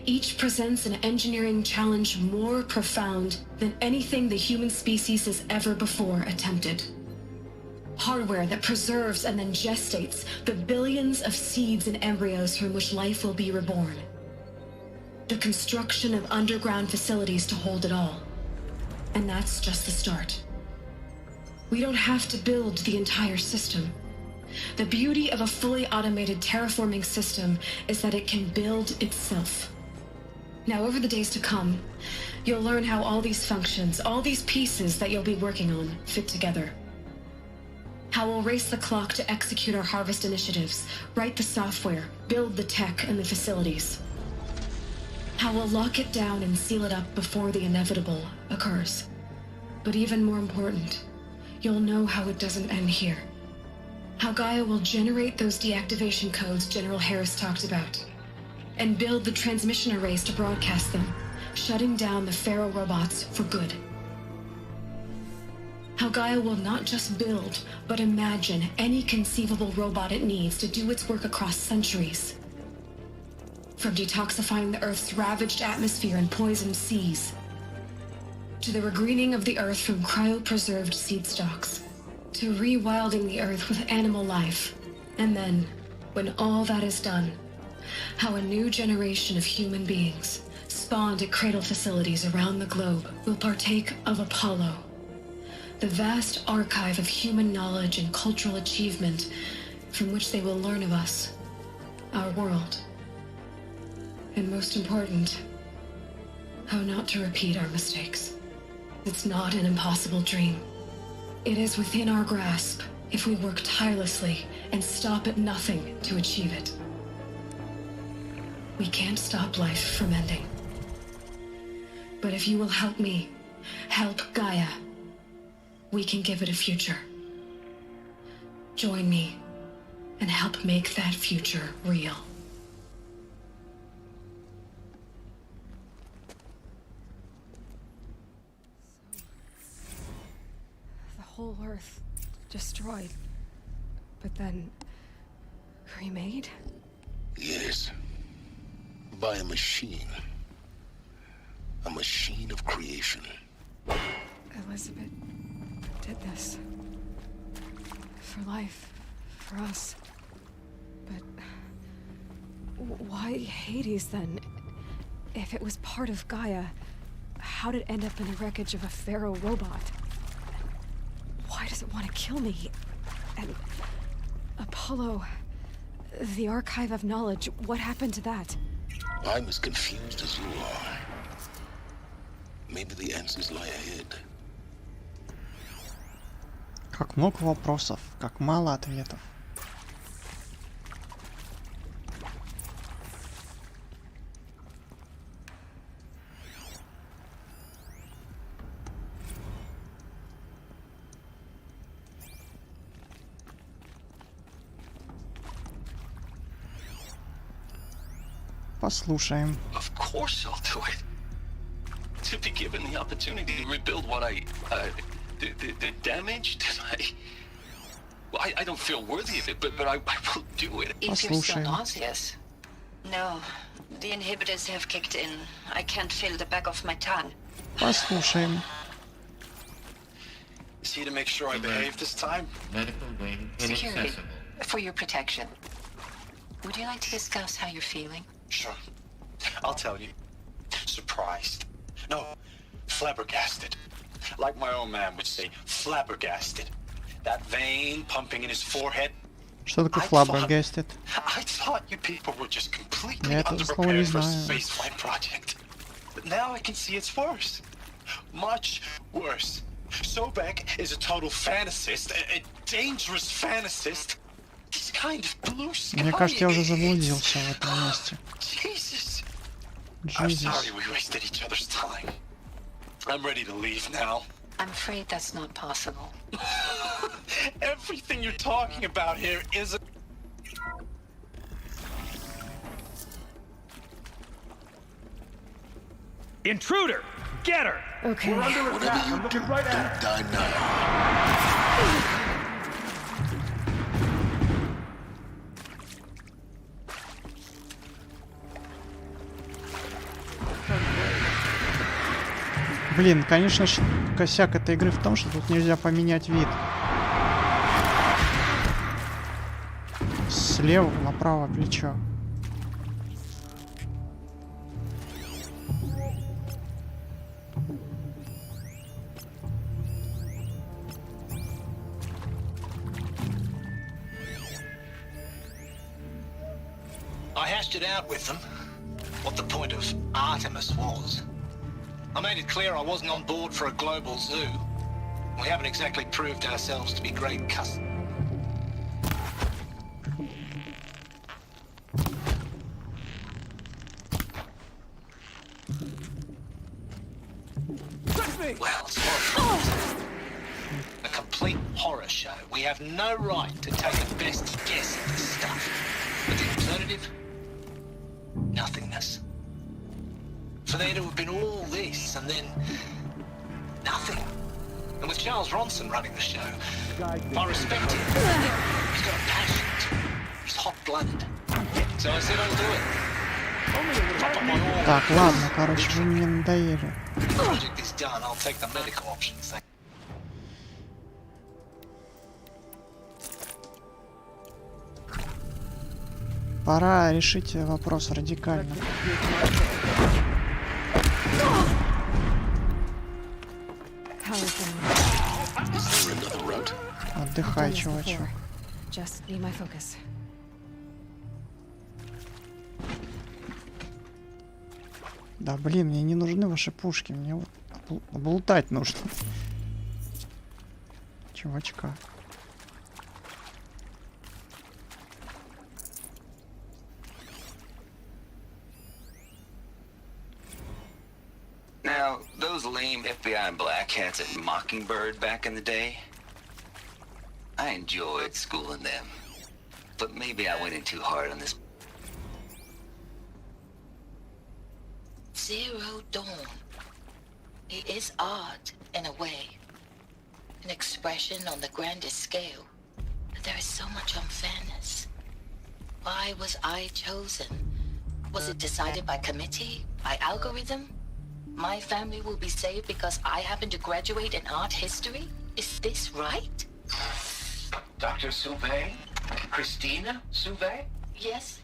Speaker 15: each presents an engineering challenge more profound than anything the human species has ever before attempted. Hardware that preserves and then gestates the billions of seeds and embryos from which life will be reborn. The construction of underground facilities to hold it all. And that's just the start. We don't have to build the entire system. The beauty of a fully automated terraforming system is that it can build itself. Now, over the days to come, you'll learn how all these functions, all these pieces that you'll be working on, fit together. How we'll race the clock to execute our harvest initiatives, write the software, build the tech and the facilities. How we'll lock it down and seal it up before the inevitable occurs. But even more important, you'll know how it doesn't end here. How Gaia will generate those deactivation codes General Harris talked about, and build the transmission arrays to broadcast them, shutting down the Pharaoh robots for good. How Gaia will not just build, but imagine any conceivable robot it needs to do its work across centuries. From detoxifying the Earth's ravaged atmosphere and poisoned seas, to the regreening of the Earth from cryopreserved seed stalks, to rewilding the Earth with animal life. And then, when all that is done, how a new generation of human beings, spawned at cradle facilities around the globe, will partake of Apollo, the vast archive of human knowledge and cultural achievement from which they will learn of us, our world. And most important, how not to repeat our mistakes. It's not an impossible dream. It is within our grasp if we work tirelessly and stop at nothing to achieve it. We can't stop life from ending. But if you will help me, help Gaia, we can give it a future. Join me and help make that future real.
Speaker 2: The whole Earth destroyed, but then remade?
Speaker 5: Yes. By a machine. A machine of creation.
Speaker 2: Elizabeth did this. For life. For us. Why Hades then? If it was part of Gaia, how did it end up in the wreckage of a pharaoh robot? Why does it want to kill me? And Apollo, the archive of knowledge, what happened to that?
Speaker 5: I'm as confused as you are. Maybe the answers lie ahead.
Speaker 1: Как много вопросов, как мало ответов. Послушаем.
Speaker 13: Of course I'll do it. To be given the opportunity to rebuild what I the damage that well, I don't feel worthy of it, but I will do it.
Speaker 12: If you're still nauseous. No, the inhibitors have kicked in. I can't feel the back of my tongue.
Speaker 1: Послушаем.
Speaker 9: See to make sure I behave this time?
Speaker 7: Medical wing
Speaker 12: Security,
Speaker 7: inaccessible.
Speaker 12: for your protection. Would you like to discuss how you're feeling?
Speaker 9: Sure. I'll tell you. Surprised. No, flabbergasted. Like my old man would say, flabbergasted. That vein pumping in his forehead.
Speaker 1: Что такое flabbergasted?
Speaker 9: I thought you people were just completely
Speaker 1: Я это слово не
Speaker 9: underprepared for a
Speaker 1: знаю.
Speaker 9: spaceflight project. But now I can see it's worse. Much worse. Sobek is a total fantasist, a dangerous fantasist. This kind of blue sky.
Speaker 1: Мне кажется, я уже заблудился в этом месте.
Speaker 9: Jesus. I'm sorry we wasted each other's time. I'm ready to leave now.
Speaker 12: I'm afraid that's not possible.
Speaker 9: Everything you're talking about here is
Speaker 16: Intruder! Get her!
Speaker 2: Okay.
Speaker 16: We're under
Speaker 5: Whatever
Speaker 16: attack.
Speaker 5: you
Speaker 16: I'm
Speaker 5: do,
Speaker 16: looking right at
Speaker 5: don't die now.
Speaker 1: Блин, конечно, косяк этой игры в том, что тут нельзя поменять вид. Слева направо плечо.
Speaker 9: I hashed it out with them. What the point of Artemis was. I made it clear I wasn't on board for a global zoo. We haven't exactly proved ourselves to be great customers. Well, it's horrifying. A complete horror show. We have no right to take a best guess at this stuff. But the alternative? Nothingness. For there to have been all this and then nothing. And with Charles Ronson running the show, I respect him. He's got a passion. He's hot-blooded. So I said I'll do it.
Speaker 1: Так, ладно, короче, вы мне надоели.
Speaker 9: Project is done. I'll take the medical options.
Speaker 1: Пора решить вопрос радикально. Отдыхай, чувачок.
Speaker 2: Just need my focus.
Speaker 1: Да блин, мне не нужны ваши пушки, мне вот облутать нужно. Чувачка.
Speaker 10: Now, those lame FBI black hats at Mockingbird back in the day, I enjoyed schooling them. But maybe I went in too hard on this.
Speaker 11: Zero Dawn. It is art, in a way. An expression on the grandest scale. But there is so much unfairness. Why was I chosen? Was it decided by committee? By algorithm? My family will be saved because I happen to graduate in art history? Is this right?
Speaker 13: Dr. Sauvé? Christina Sauvé?
Speaker 11: Yes.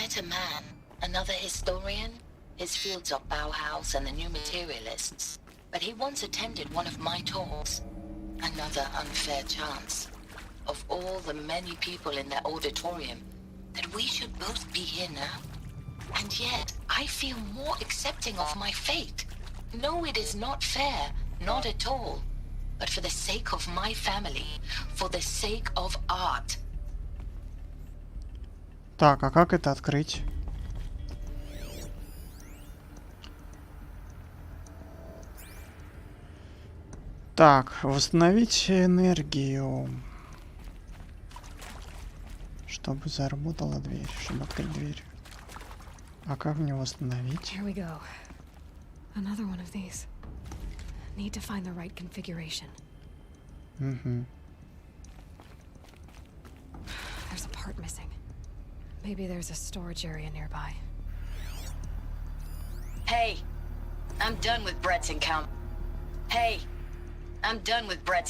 Speaker 11: met a man, another historian. His fields are Bauhaus and the New Materialists. But he once attended one of my talks. Another unfair chance. Of all the many people in that auditorium, that we should both be here now. And yet, I feel more accepting of my fate. No, it is not fair, not at all. But for the sake of my family, for the sake of art.
Speaker 1: Так, а как это открыть? Так, восстановить энергию. Чтобы заработала дверь, чтобы открыть дверь. А как мне восстановить?
Speaker 2: Here we go. Another one of these. Need to find the right configuration.
Speaker 1: Угу.
Speaker 2: There's a part missing. Maybe there's a storage area nearby.
Speaker 12: Hey, I'm done with Brett's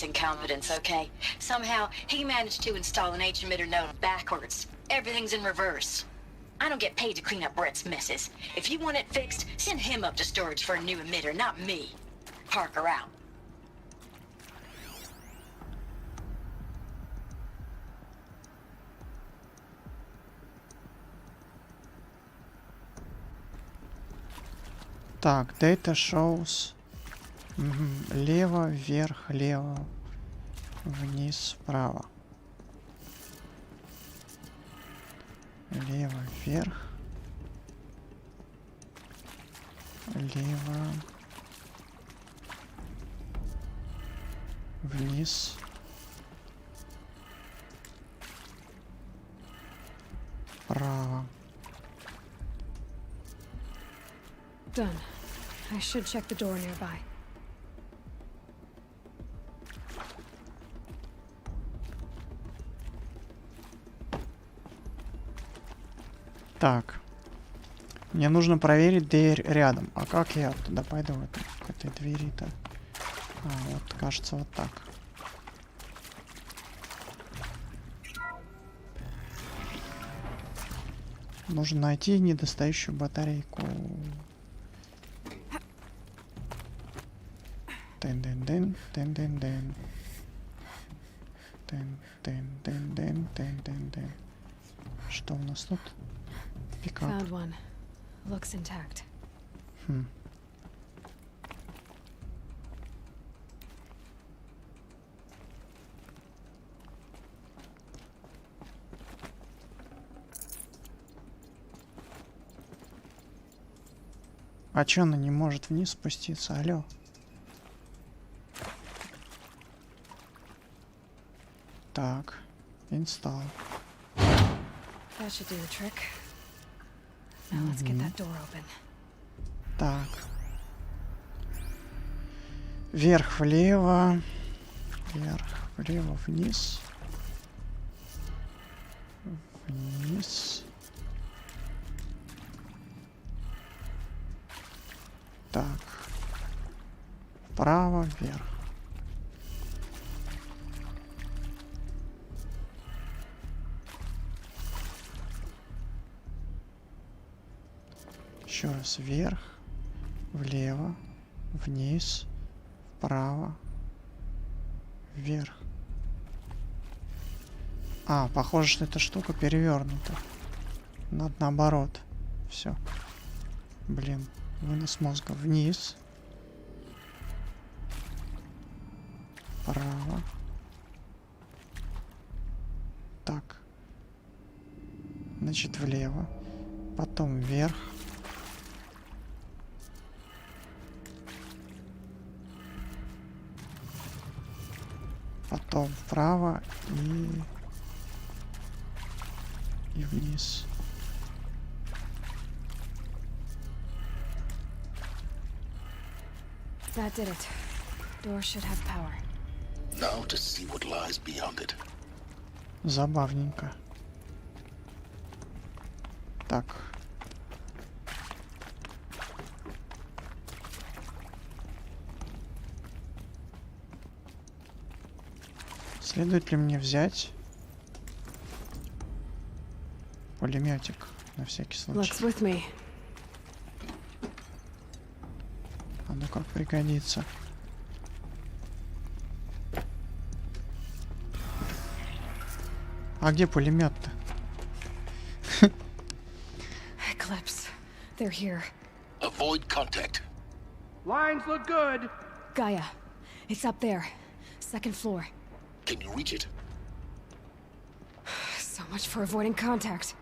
Speaker 12: incompetence, okay? Somehow, he managed to install an H-emitter node backwards. Everything's in reverse. I don't get paid to clean up Brett's messes. If you want it fixed, send him up to storage for a new emitter, not me. Parker out.
Speaker 1: Так, data shows. Лево, вверх, лево, вниз, вправо. Лево, вверх. Лево. Вниз. Вправо.
Speaker 2: Done. I should check the door nearby.
Speaker 1: Так. Мне нужно проверить дверь рядом. А как я туда пойду, к этой двери-то? А, вот, кажется, вот так. Нужно найти недостающую батарейку. Тен-ден-ден, тен-ден-ден. Тен-ден-ден-ден, тен-ден-ден. Что у нас тут? Пикап.
Speaker 2: Found one. Looks intact.
Speaker 1: А чё она не может вниз спуститься? Алло. Так, инсталл.
Speaker 2: That should do the trick. Now let's get that door open.
Speaker 1: Так. Вверх, влево. Вверх, влево, вниз. Вниз. Так. Вправо, вверх. Еще раз вверх, влево, вниз, вправо, вверх. А, похоже, что эта штука перевернута. Надо наоборот. Все. Блин, вынос мозга. Вниз. Вправо. Так. Значит, влево. Потом вверх. Потом вправо и вниз.
Speaker 2: That did it. Door should have power.
Speaker 5: Now to see what lies beyond it.
Speaker 1: Забавненько. Так. Следует ли мне взять пулеметик? На всякий случай.
Speaker 2: Looks with me.
Speaker 1: А ну как пригодится. А где пулемет-то?
Speaker 2: Eclipse. They're here.
Speaker 5: Avoid contact.
Speaker 16: Lines look good.
Speaker 2: Gaia. It's up there. Second floor.
Speaker 5: Can you reach it?
Speaker 2: So much for avoiding contact.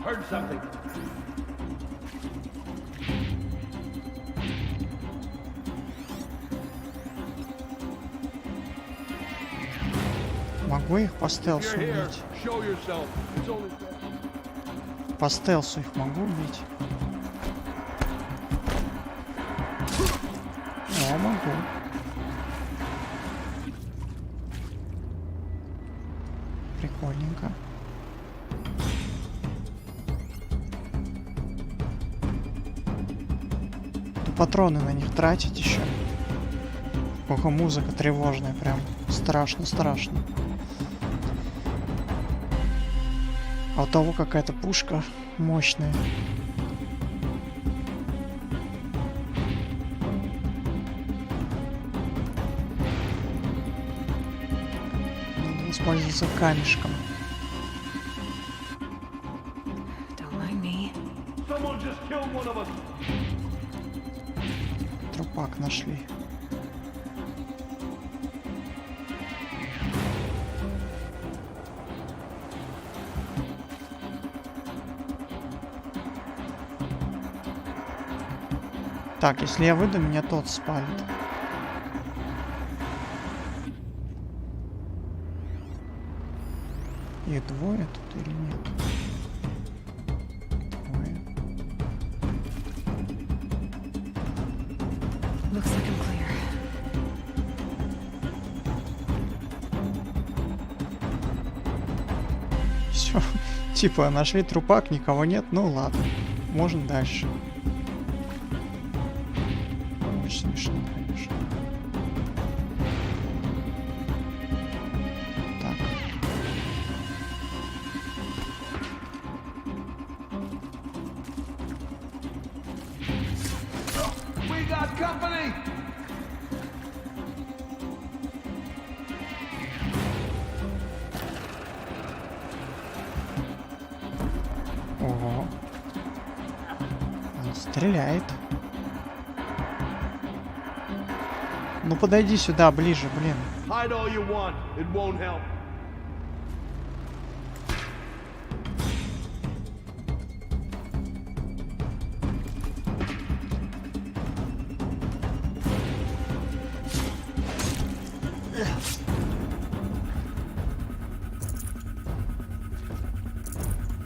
Speaker 16: Heard something.
Speaker 1: Могу их по стелсу убить? По стелсу их могу убить? О, могу. Прикольненько. Патроны на них тратить еще. Ого, музыка тревожная, прям страшно. А у того какая-то пушка мощная. Надо воспользоваться камешком. Трупак нашли. Так, если я выйду, меня тот спалит. Их двое тут или нет? Двое.
Speaker 2: Looks like I'm clear.
Speaker 1: Все. Типа, нашли трупак, никого нет, ну ладно. Можем дальше. Очень смешно, конечно. Так.
Speaker 16: We got company.
Speaker 1: Ого. Он стреляет. Ну подойди сюда, ближе, блин.
Speaker 16: Hide all you want. It won't help.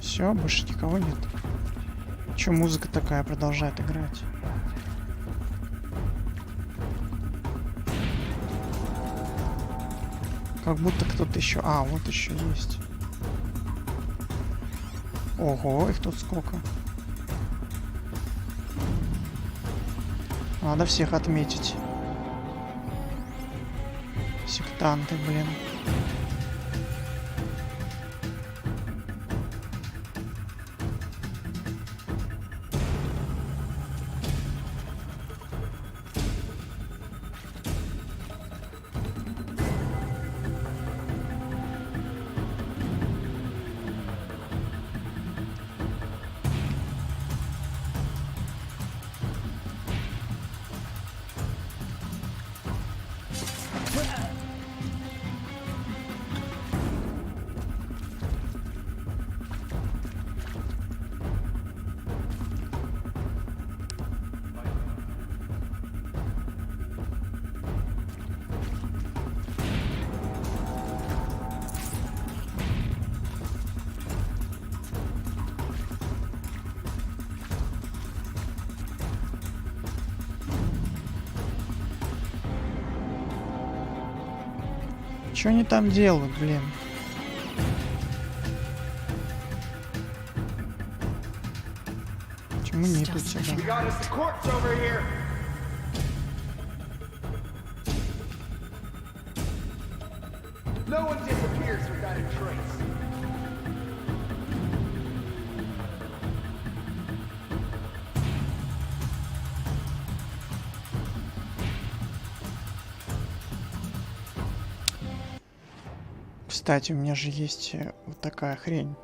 Speaker 1: Все, больше никого нет. Че музыка такая продолжает играть? Как будто кто-то еще... А, вот еще есть. Ого, их тут сколько. Надо всех отметить. Сектанты, блин. Что они там делают, блин? Почему не идут сюда?
Speaker 16: We got us a corpse over here. No one disappears without a trace.
Speaker 1: Кстати, у меня же есть вот такая хрень.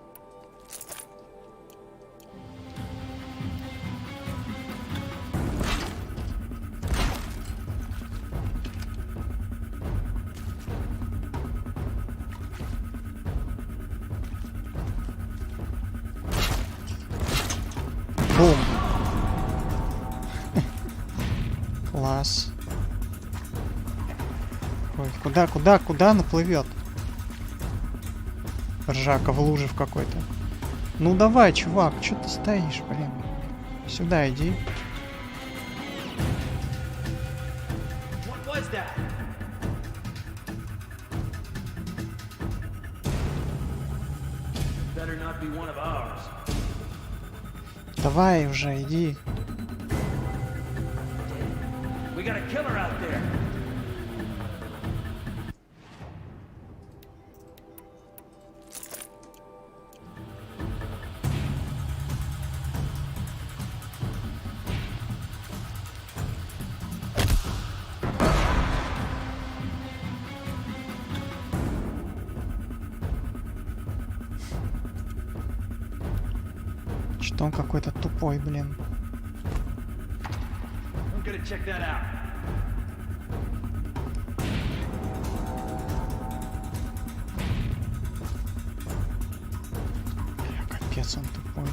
Speaker 1: Бум. Класс. Ой, куда она плывет? Ржака в луже в какой-то. Ну давай, чувак, что ты стоишь, блин? Сюда иди.
Speaker 16: What was that? Better not be one of ours.
Speaker 1: Давай уже, иди.
Speaker 16: We got a killer out there.
Speaker 1: Что он какой-то тупой, блин.
Speaker 16: I'm gonna check that out.
Speaker 1: Капец, он тупой.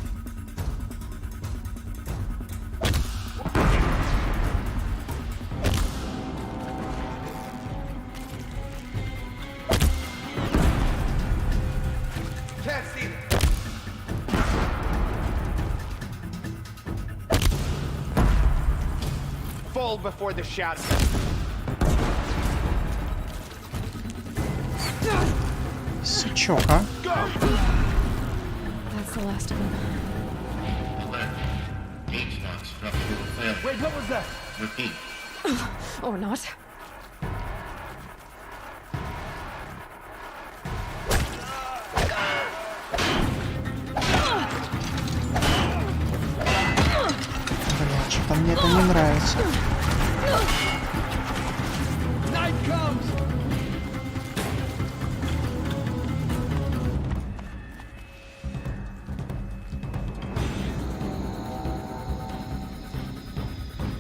Speaker 16: Can't see them. Fall before the shadow.
Speaker 1: Сучок, а?
Speaker 2: That's the last of them.
Speaker 16: Wait, what was that?
Speaker 7: Repeat.
Speaker 2: Or not.
Speaker 1: Блин, что-то мне это не нравится.
Speaker 16: Night comes.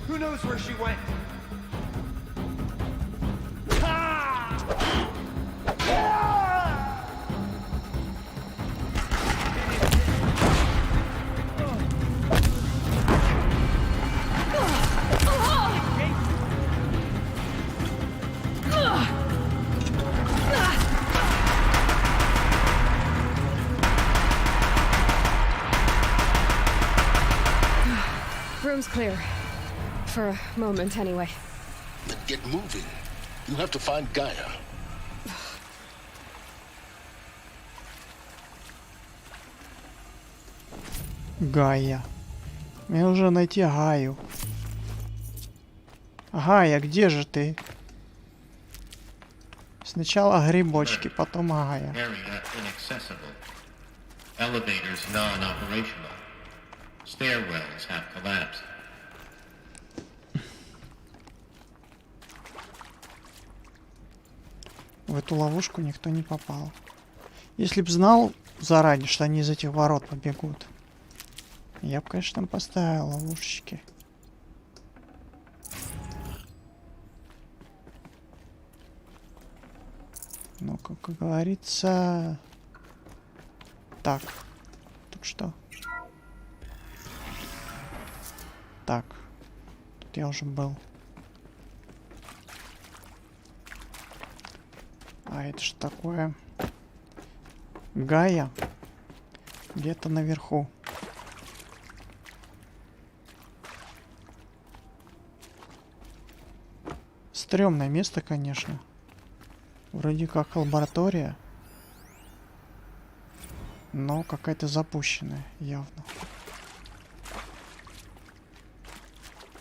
Speaker 16: Who knows where she went?
Speaker 2: Room's clear. For a moment, anyway.
Speaker 5: Then get moving. You have to find Gaia.
Speaker 1: Гая. Мне нужно найти Гаю. Гая, где же ты? Сначала грибочки, потом Гая.
Speaker 7: Area inaccessible. Elevators non-operational. Stairwells have collapsed.
Speaker 1: В эту ловушку никто не попал. Если б знал заранее, что они из этих ворот побегут, я бы, конечно, там поставил ловушечки. Ну, как говорится... Так. Тут что? Так. Тут я уже был. А это что такое? Гая. Где-то наверху. Стрёмное место, конечно. Вроде как лаборатория, но какая-то запущенная, явно.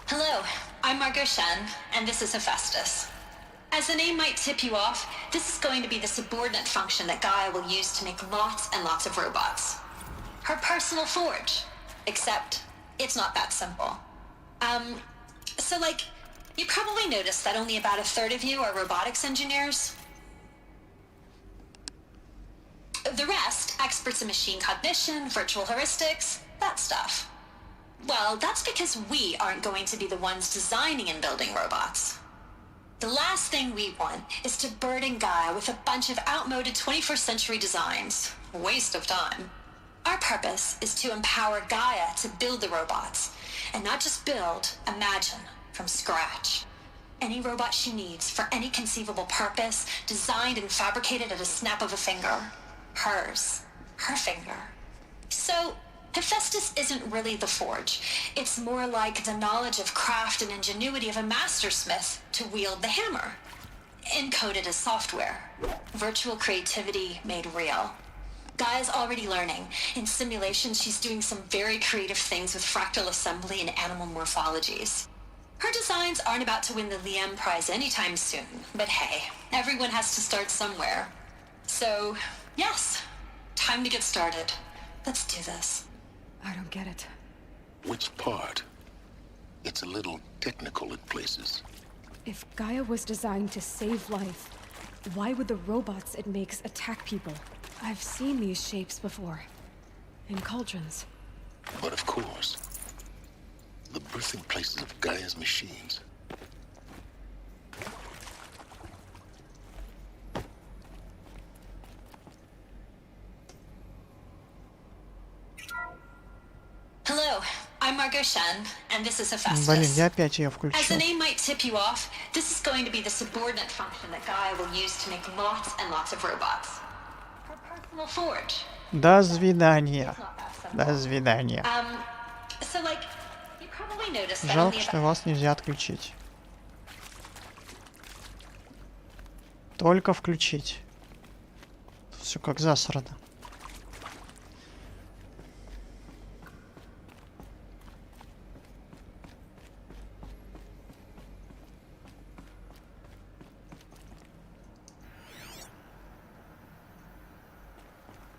Speaker 17: Hello, I'm Margot Shen, and this is Hephaestus. As the name might tip you off, this is going to be the subordinate function that Gaia will use to make lots and lots of robots. Her personal forge. Except, it's not that simple. So like, you probably noticed that only about a third of you are robotics engineers. The rest, experts in machine cognition, virtual heuristics, that stuff. Well, that's because we aren't going to be the ones designing and building robots. The last thing we want is to burden Gaia with a bunch of outmoded 21st century designs. Waste of time. Our purpose is to empower Gaia to build the robots, and not just build, imagine, from scratch. Any robot she needs for any conceivable purpose, designed and fabricated at a snap of a finger. Hers. Her finger. So, Hephaestus isn't really the forge. It's more like the knowledge of craft and ingenuity of a mastersmith to wield the hammer. Encoded as software. Virtual creativity made real. Gaia's already learning. In simulations, she's doing some very creative things with fractal assembly and animal morphologies. Her designs aren't about to win the Liam Prize anytime soon, but hey, everyone has to start somewhere. So, yes, time to get started. Let's do this.
Speaker 2: I don't get it.
Speaker 5: Which part? It's a little technical in places.
Speaker 2: If Gaia was designed to save life, why would the robots it makes attack people? I've seen these shapes before. In cauldrons.
Speaker 5: But of course, the birthing places of Gaia's machines.
Speaker 17: Hello, I'm Margot Shen, and this is Hephaestus.
Speaker 1: Блин, я опять ее
Speaker 17: As the
Speaker 1: включил.
Speaker 17: name might tip you off, this is going to be the subordinate function that Gaia will use to make lots and lots of robots. Her personal forge.
Speaker 1: До свидания. До свидания.
Speaker 17: So like, you probably noticed that
Speaker 1: Жалко,
Speaker 17: only
Speaker 1: что
Speaker 17: about...
Speaker 1: вас нельзя отключить. Только включить. Все как засрано.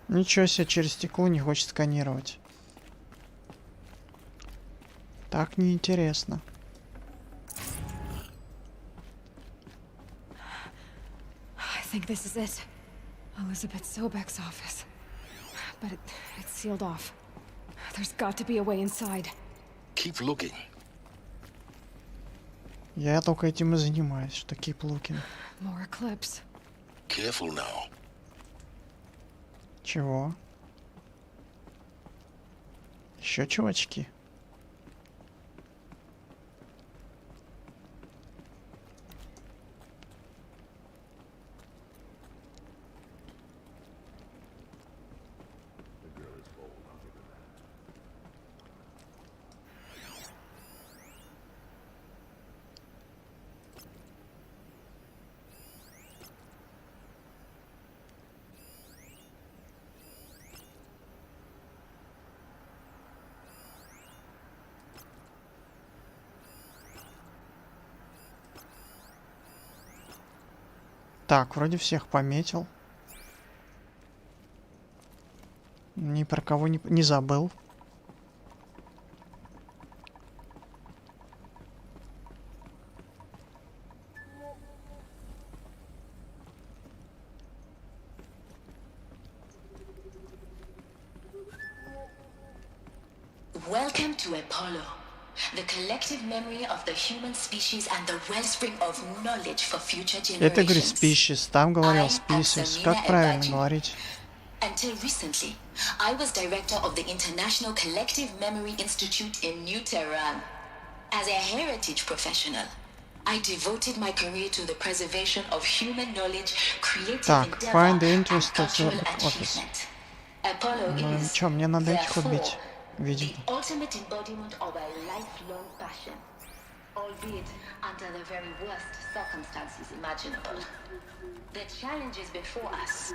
Speaker 1: Ничего себе, через стекло не хочет сканировать. Так неинтересно.
Speaker 2: I think this is it. Elizabeth Sobek's office. But it's sealed off. There's got to be a way inside.
Speaker 5: Keep looking.
Speaker 1: Я только этим и занимаюсь, что keep looking.
Speaker 2: More eclipse.
Speaker 5: Careful now.
Speaker 1: Чего? Еще чувачки? Так, вроде всех пометил. Ни про кого не забыл.
Speaker 11: Welcome to Apollo, the collective memory of the human species and the wellspring of knowledge for future generations.
Speaker 1: Это говорит species, там говорил species. Как правильно говорить?
Speaker 11: Until recently, I was director of the International Collective Memory Institute in New Tehran. As a heritage professional, I devoted my career to the preservation of human knowledge, creative
Speaker 1: Так,
Speaker 11: endeavor,
Speaker 1: find the
Speaker 11: and
Speaker 1: interest of
Speaker 11: cultural
Speaker 1: the office.
Speaker 11: achievement. Apollo
Speaker 1: Ну,
Speaker 11: is,
Speaker 1: чё, мне надо этих
Speaker 11: therefore,
Speaker 1: убить, видимо.
Speaker 11: the ultimate embodiment of a lifelong passion.
Speaker 6: albeit under the very worst circumstances imaginable. The challenge is before us.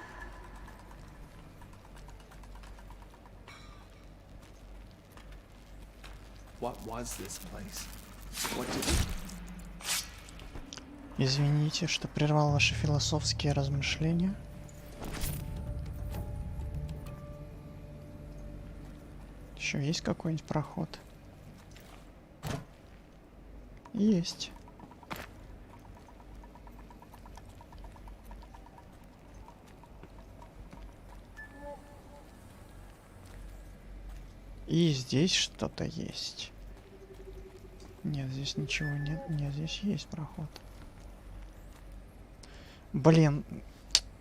Speaker 16: What was this place? What did...
Speaker 1: Извините, что прервал ваши философские размышления. Еще есть какой-нибудь проход? Есть. И здесь что-то есть. Нет, здесь ничего нет. Нет, здесь есть проход. Блин,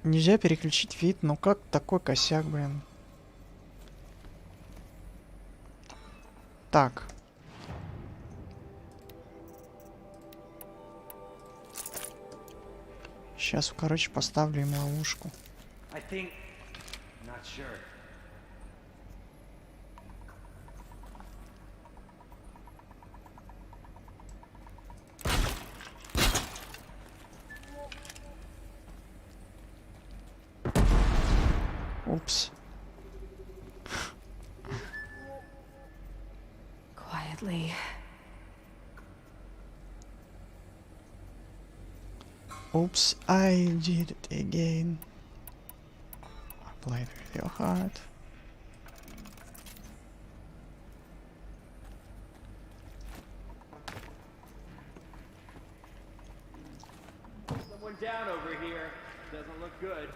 Speaker 1: нельзя переключить вид. Ну как такой косяк, блин? Так. Сейчас, короче, поставлю им ловушку. Упс.
Speaker 2: Quietly.
Speaker 1: Oops, I did it again. I played with your heart.
Speaker 16: Someone down over here. Doesn't look good.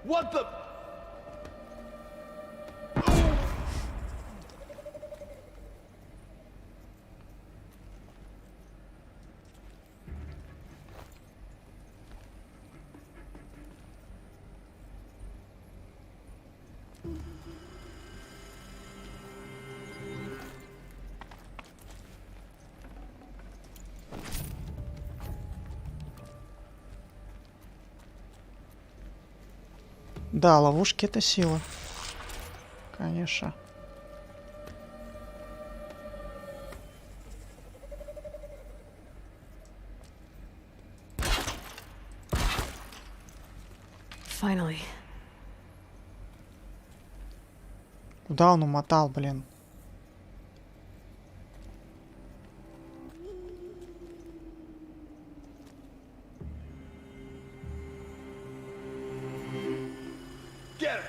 Speaker 16: What the?
Speaker 1: Да, ловушки это сила. Конечно.
Speaker 2: Finally.
Speaker 1: Куда он умотал, блин?
Speaker 16: Get him!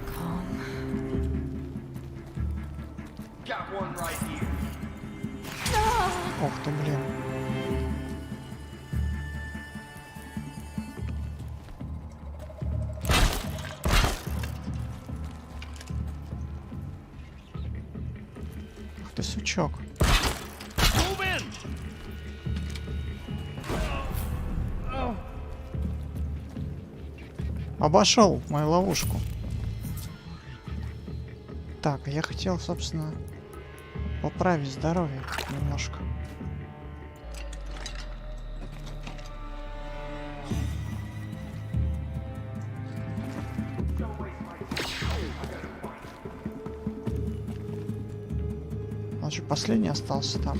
Speaker 2: Calm.
Speaker 16: Got one right here.
Speaker 1: Ох ты, блин. Ах ты, сучок.
Speaker 16: Move in!
Speaker 1: Обошел мою ловушку. Так, я хотел, собственно, поправить здоровье немножко. Он же последний остался там.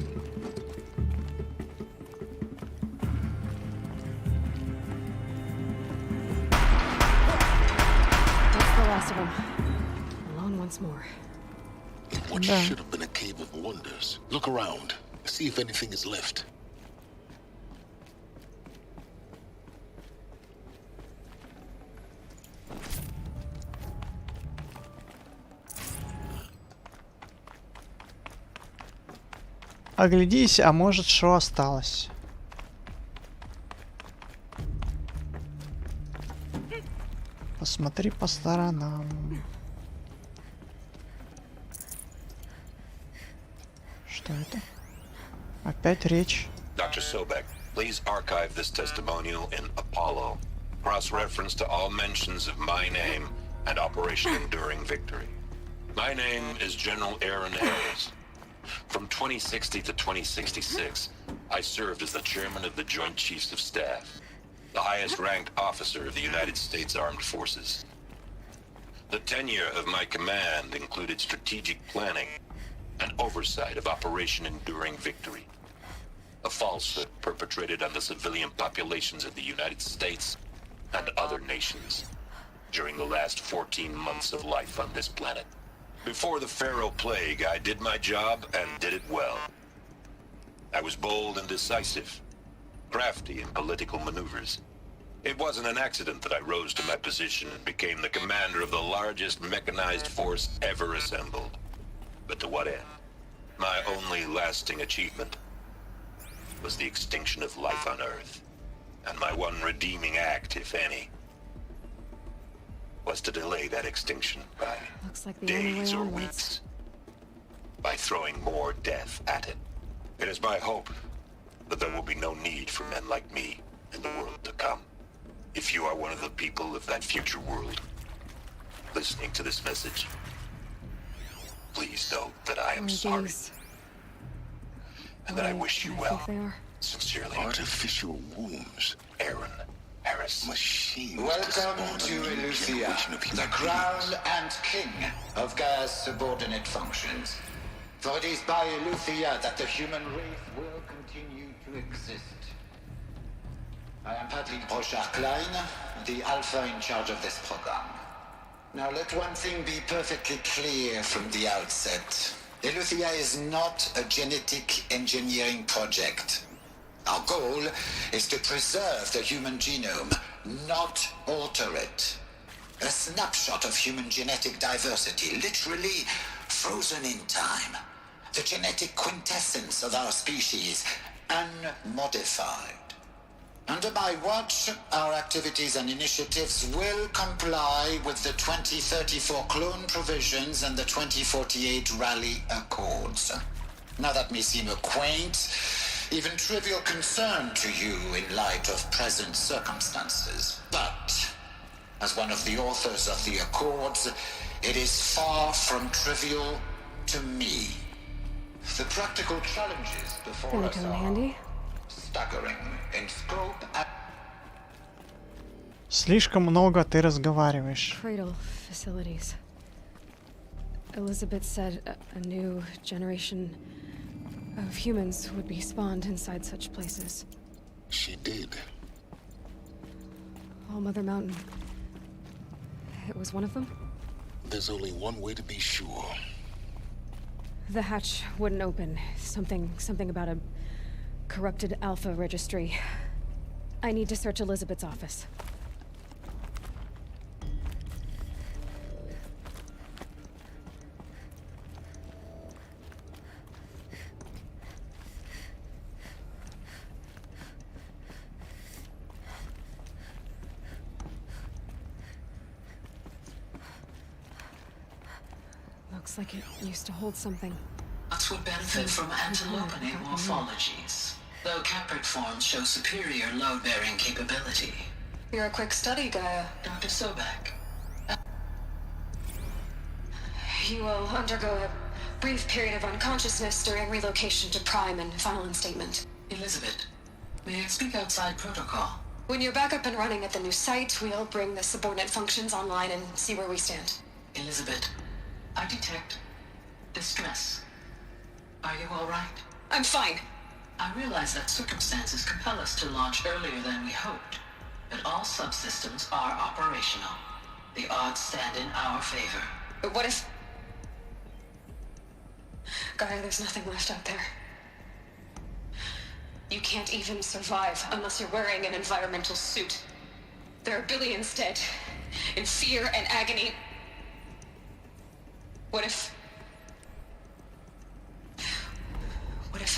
Speaker 5: What should have been a cave of wonders. Look around. See if anything is left.
Speaker 1: Оглядись, а может, что осталось. Посмотри по сторонам. Что это? Опять речь.
Speaker 8: Dr. Sobek, please archive this testimonial in Apollo. Cross-reference to all mentions of my name and Operation Enduring Victory. My name is General Aaron Hayes. From 2060 to 2066, I served as the chairman of the Joint Chiefs of Staff, the highest-ranked officer of the United States Armed Forces. The tenure of my command included strategic planning and oversight of Operation Enduring Victory, a falsehood perpetrated on the civilian populations of the United States and other nations during the last 14 months of life on this planet. Before the Pharaoh Plague, I did my job and did it well. I was bold and decisive, crafty in political maneuvers. It wasn't an accident that I rose to my position and became the commander of the largest mechanized force ever assembled. But to what end? My only lasting achievement was the extinction of life on Earth. And my one redeeming act, if any, was to delay that extinction by days or weeks, by throwing more death at it. It is my hope that there will be no need for men like me in the world to come. If you are one of the people of that future world listening to this message, please know that I am sorry. And that I wish you well. Sincerely.
Speaker 5: Artificial wombs.
Speaker 8: Aaron Harris.
Speaker 5: Machines.
Speaker 18: Welcome to Eleuthia, the crown and king of Gaia's subordinate functions. For it is by Eleuthia that the human race will continue to exist. I am Patrick Brochard-Klein, the alpha in charge of this program. Now let one thing be perfectly clear from the outset. Eleuthia is not a genetic engineering project. Our goal is to preserve the human genome, not alter it. A snapshot of human genetic diversity, literally frozen in time. The genetic quintessence of our species, unmodified. Under my watch, our activities and initiatives will comply with the 2034 clone provisions and the 2048 Raleigh Accords. Now that may seem a quaint, even trivial concern to you in light of present circumstances. But, as one of the authors of the Accords, it is far from trivial to me. The practical challenges before us are staggering in scope and...
Speaker 1: Слишком много ты разговариваешь.
Speaker 2: Cradle facilities. Elizabeth said a new generation of humans would be spawned inside such places.
Speaker 5: She did.
Speaker 2: All Mother Mountain. It was one of them?
Speaker 5: There's only one way to be sure.
Speaker 2: The hatch wouldn't open. Something about a corrupted Alpha registry. I need to search Elizabeth's office. Looks like it used to hold something.
Speaker 19: Nuts would benefit from antilopinae morphologies, though caprid forms show superior load-bearing capability.
Speaker 17: You're a quick study, Gaia.
Speaker 19: Dr. Sobek.
Speaker 17: You will undergo a brief period of unconsciousness during relocation to Prime and final instatement.
Speaker 19: Elizabeth, may I speak outside protocol?
Speaker 17: When you're back up and running at the new site, we'll bring the subordinate functions online and see where we stand.
Speaker 19: Elizabeth, I detect distress. Are you all right?
Speaker 17: I'm fine.
Speaker 19: I realize that circumstances compel us to launch earlier than we hoped, but all subsystems are operational. The odds stand in our favor.
Speaker 17: But what if... Gaia, there's nothing left out there. You can't even survive unless you're wearing an environmental suit. There are billions dead, in fear and agony. What if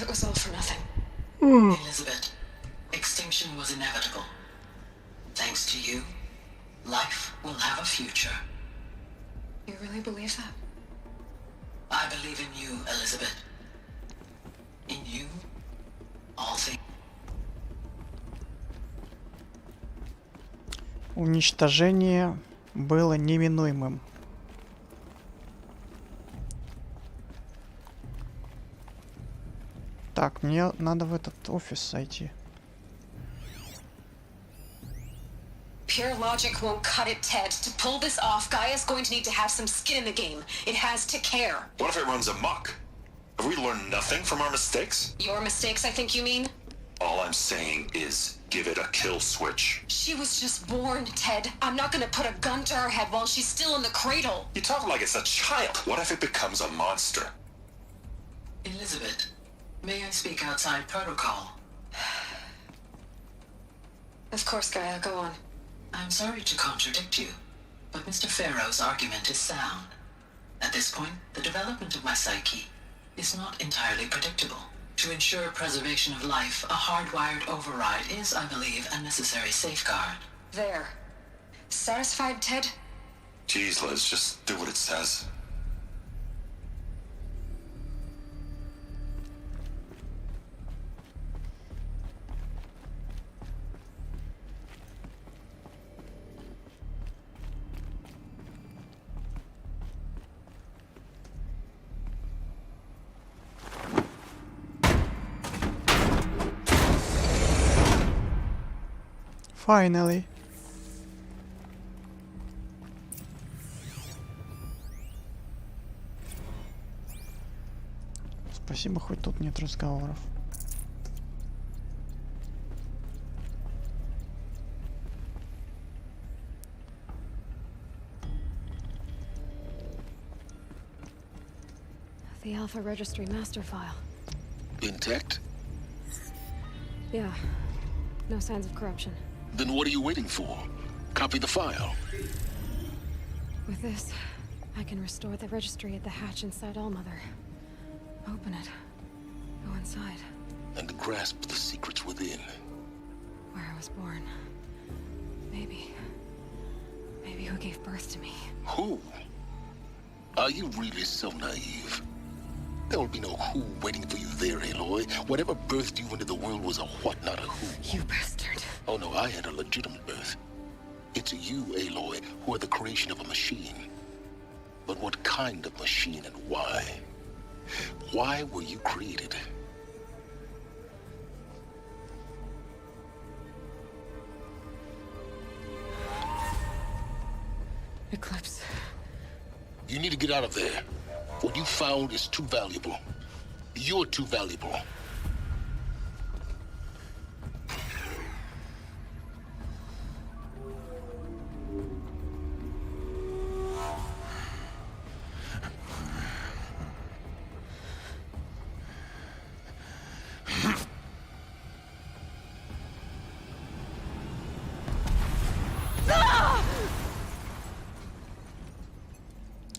Speaker 15: it was all for nothing.
Speaker 19: Elizabeth, extinction was inevitable. Thanks to you, life will have a future.
Speaker 15: You really believe that?
Speaker 19: I believe in you, Elizabeth. In you, all things.
Speaker 1: Уничтожение было неминуемым. Так, мне надо в этот офис зайти.
Speaker 17: Pure logic won't cut it, Ted. To pull this off, Gaia's going to need to have some skin in the game. It has to care.
Speaker 8: What if it runs amok? Have we learned nothing from our mistakes?
Speaker 17: Your mistakes, I think you mean?
Speaker 8: All I'm saying is give it a kill switch.
Speaker 17: She was just born, Ted. I'm not gonna put a gun to her head while she's still in the cradle.
Speaker 8: You talk like it's a child. What if it becomes a monster?
Speaker 19: Elizabeth, may I speak outside protocol?
Speaker 17: Of course, Gaia, go on.
Speaker 19: I'm sorry to contradict you, but Mr. Farrow's argument is sound. At this point, the development of my psyche is not entirely predictable. To ensure preservation of life, a hardwired override is, I believe, a necessary safeguard.
Speaker 17: There. Satisfied, Ted?
Speaker 8: Jeez, Liz, just do what it says.
Speaker 1: Finally. Спасибо, хоть тут нет разговоров.
Speaker 2: The Alpha Registry master file.
Speaker 5: Intact?
Speaker 2: Yeah. No signs of corruption.
Speaker 5: Then what are you waiting for? Copy the file.
Speaker 2: With this, I can restore the registry at the hatch inside Allmother. Open it. Go inside.
Speaker 5: And grasp the secrets within.
Speaker 2: Where I was born. Maybe who gave birth to me.
Speaker 5: Who? Are you really so naive? There will be no who waiting for you there, Aloy. Whatever birthed you into the world was a what, not a who.
Speaker 2: You bastard.
Speaker 5: Oh no, I had a legitimate birth. It's you, Aloy, who are the creation of a machine. But what kind of machine and why? Why were you created?
Speaker 2: Eclipse.
Speaker 5: You need to get out of there. What you found is too valuable. You're too valuable.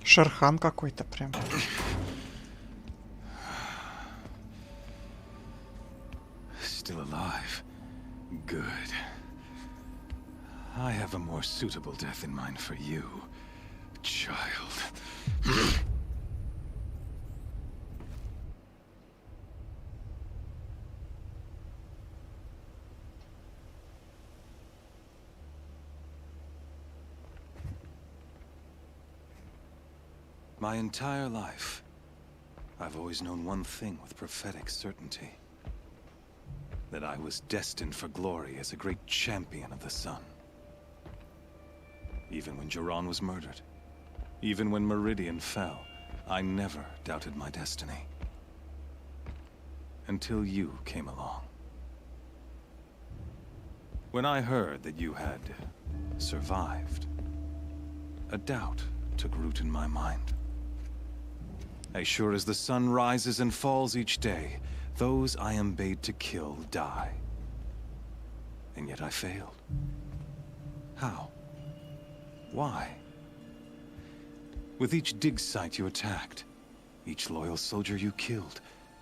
Speaker 1: Шерхан какой-то прям.
Speaker 20: Still alive. Good. I have a more suitable death in mind for you, child. My entire life, I've always known one thing with prophetic certainty. That I was destined for glory as a great champion of the sun. Even when Jiran was murdered, even when Meridian fell, I never doubted my destiny. Until you came along. When I heard that you had survived, a doubt took root in my mind. As sure as the sun rises and falls each day, those I am bade to kill die. And yet I failed. How? Why? With each dig site you attacked, each loyal soldier you killed,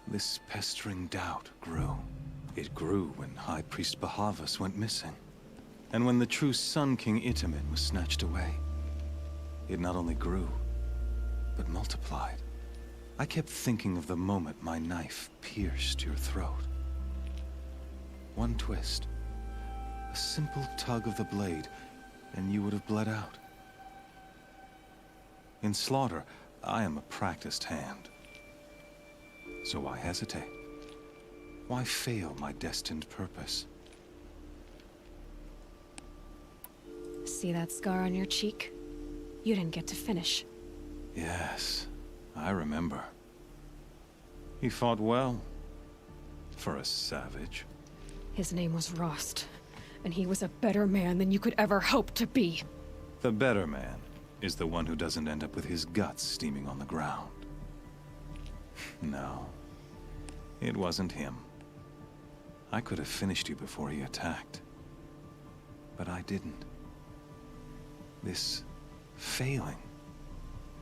Speaker 20: This pestering doubt grew. It grew when High Priest Bahavas went missing. And when the true Sun King Itamen was snatched away. It not only grew, but multiplied. I kept thinking of the moment my knife pierced your throat. One twist, a simple tug of the blade, and you would have bled out. In slaughter, I am a practiced hand. So why hesitate? Why fail my destined purpose?
Speaker 2: See that scar on your cheek? You didn't get to finish.
Speaker 20: Yes, I remember. He fought well. For a savage.
Speaker 2: His name was Rost, and he was a better man than you could ever hope to be.
Speaker 20: The better man is the one who doesn't end up with his guts steaming on the ground. No, it wasn't him. I could have finished you before he attacked. But I didn't. This failing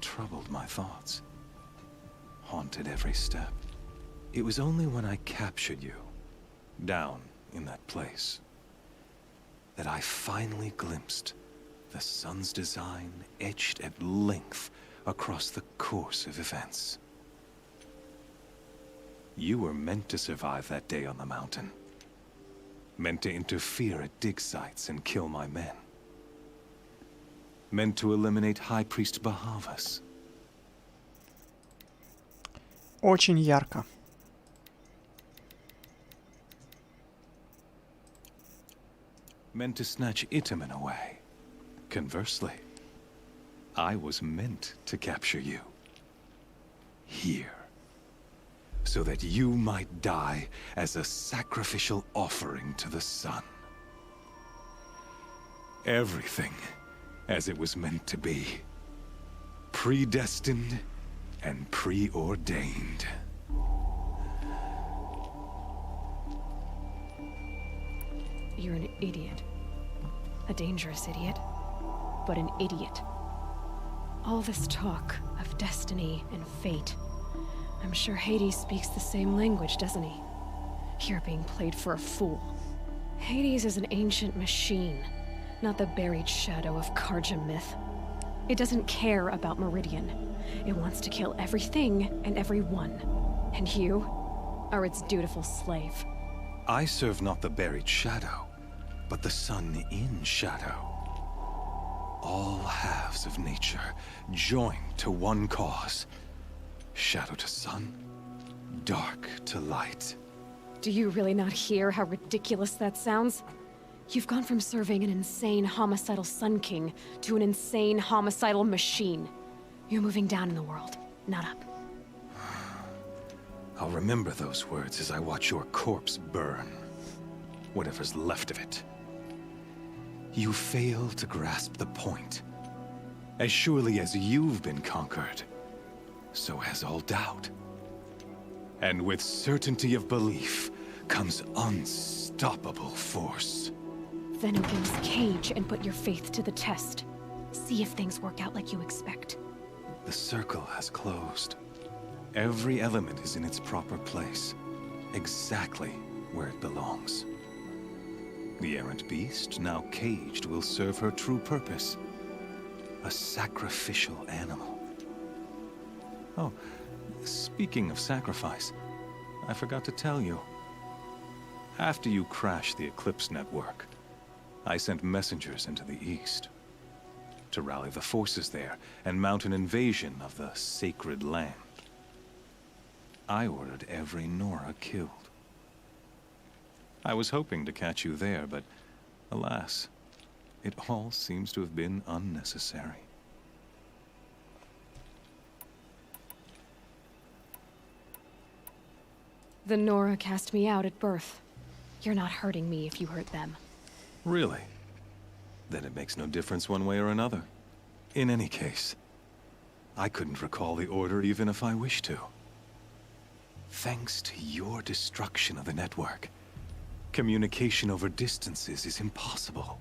Speaker 20: troubled my thoughts, haunted every step. It was only when I captured you, down in that place, that I finally glimpsed the sun's design etched at length across the course of events. You were meant to survive that day on the mountain. Meant to interfere at dig sites and kill my men. Meant to eliminate High Priest Bahavas.
Speaker 1: Очень ярко.
Speaker 20: Meant to snatch Itamen away. Conversely, I was meant to capture you. Here. So that you might die as a sacrificial offering to the sun. Everything as it was meant to be. Predestined and preordained.
Speaker 2: You're an idiot. A dangerous idiot. But an idiot. All this talk of destiny and fate. I'm sure Hades speaks the same language, doesn't he? You're being played for a fool. Hades is an ancient machine, not the buried shadow of Karja myth. It doesn't care about Meridian. It wants to kill everything and everyone. And you are its dutiful slave.
Speaker 20: I serve not the buried shadow, but the sun in shadow. All halves of nature joined to one cause. Shadow to sun, dark to light.
Speaker 2: Do you really not hear how ridiculous that sounds? You've gone from serving an insane homicidal Sun King to an insane homicidal machine. You're moving down in the world, not up.
Speaker 20: I'll remember those words as I watch your corpse burn. Whatever's left of it. You fail to grasp the point. As surely as you've been conquered, so has all doubt. And with certainty of belief comes unstoppable force.
Speaker 2: Then open this cage and put your faith to the test. See if things work out like you expect.
Speaker 20: The circle has closed. Every element is in its proper place, exactly where it belongs. The errant beast, now caged, will serve her true purpose. A sacrificial animal. Oh, speaking of sacrifice, I forgot to tell you. After you crashed the Eclipse network, I sent messengers into the east to rally the forces there and mount an invasion of the sacred land. I ordered every Nora killed. I was hoping to catch you there, but alas, it all seems to have been unnecessary.
Speaker 2: The Nora cast me out at birth. You're not hurting me if you hurt them.
Speaker 20: Really? Then it makes no difference one way or another. In any case, I couldn't recall the order even if I wished to. Thanks to your destruction of the network, communication over distances is impossible.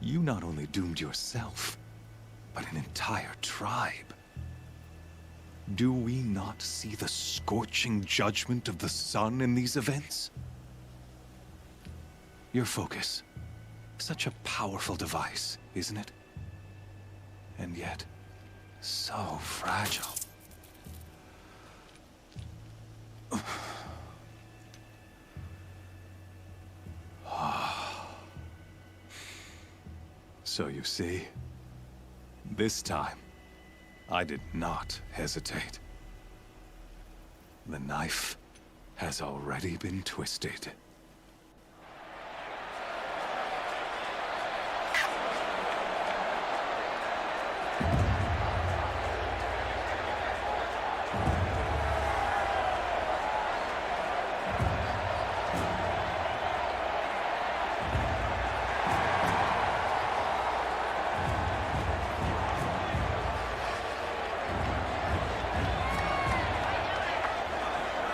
Speaker 20: You not only doomed yourself, but an entire tribe. Do we not see the scorching judgment of the sun in these events? Your focus. Such a powerful device, isn't it? And yet, so fragile. So you see, this time, I did not hesitate. The knife has already been twisted.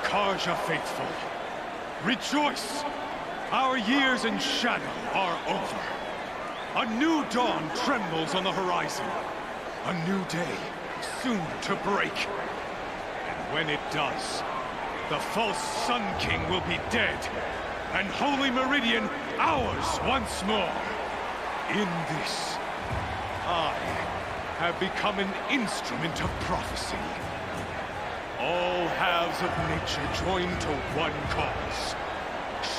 Speaker 21: Karja faithful, rejoice! Our years in shadow are over. A new dawn trembles on the horizon. A new day soon to break. And when it does, the false Sun King will be dead, and Holy Meridian ours once more. In this, I have become an instrument of prophecy. All halves of nature join to one cause.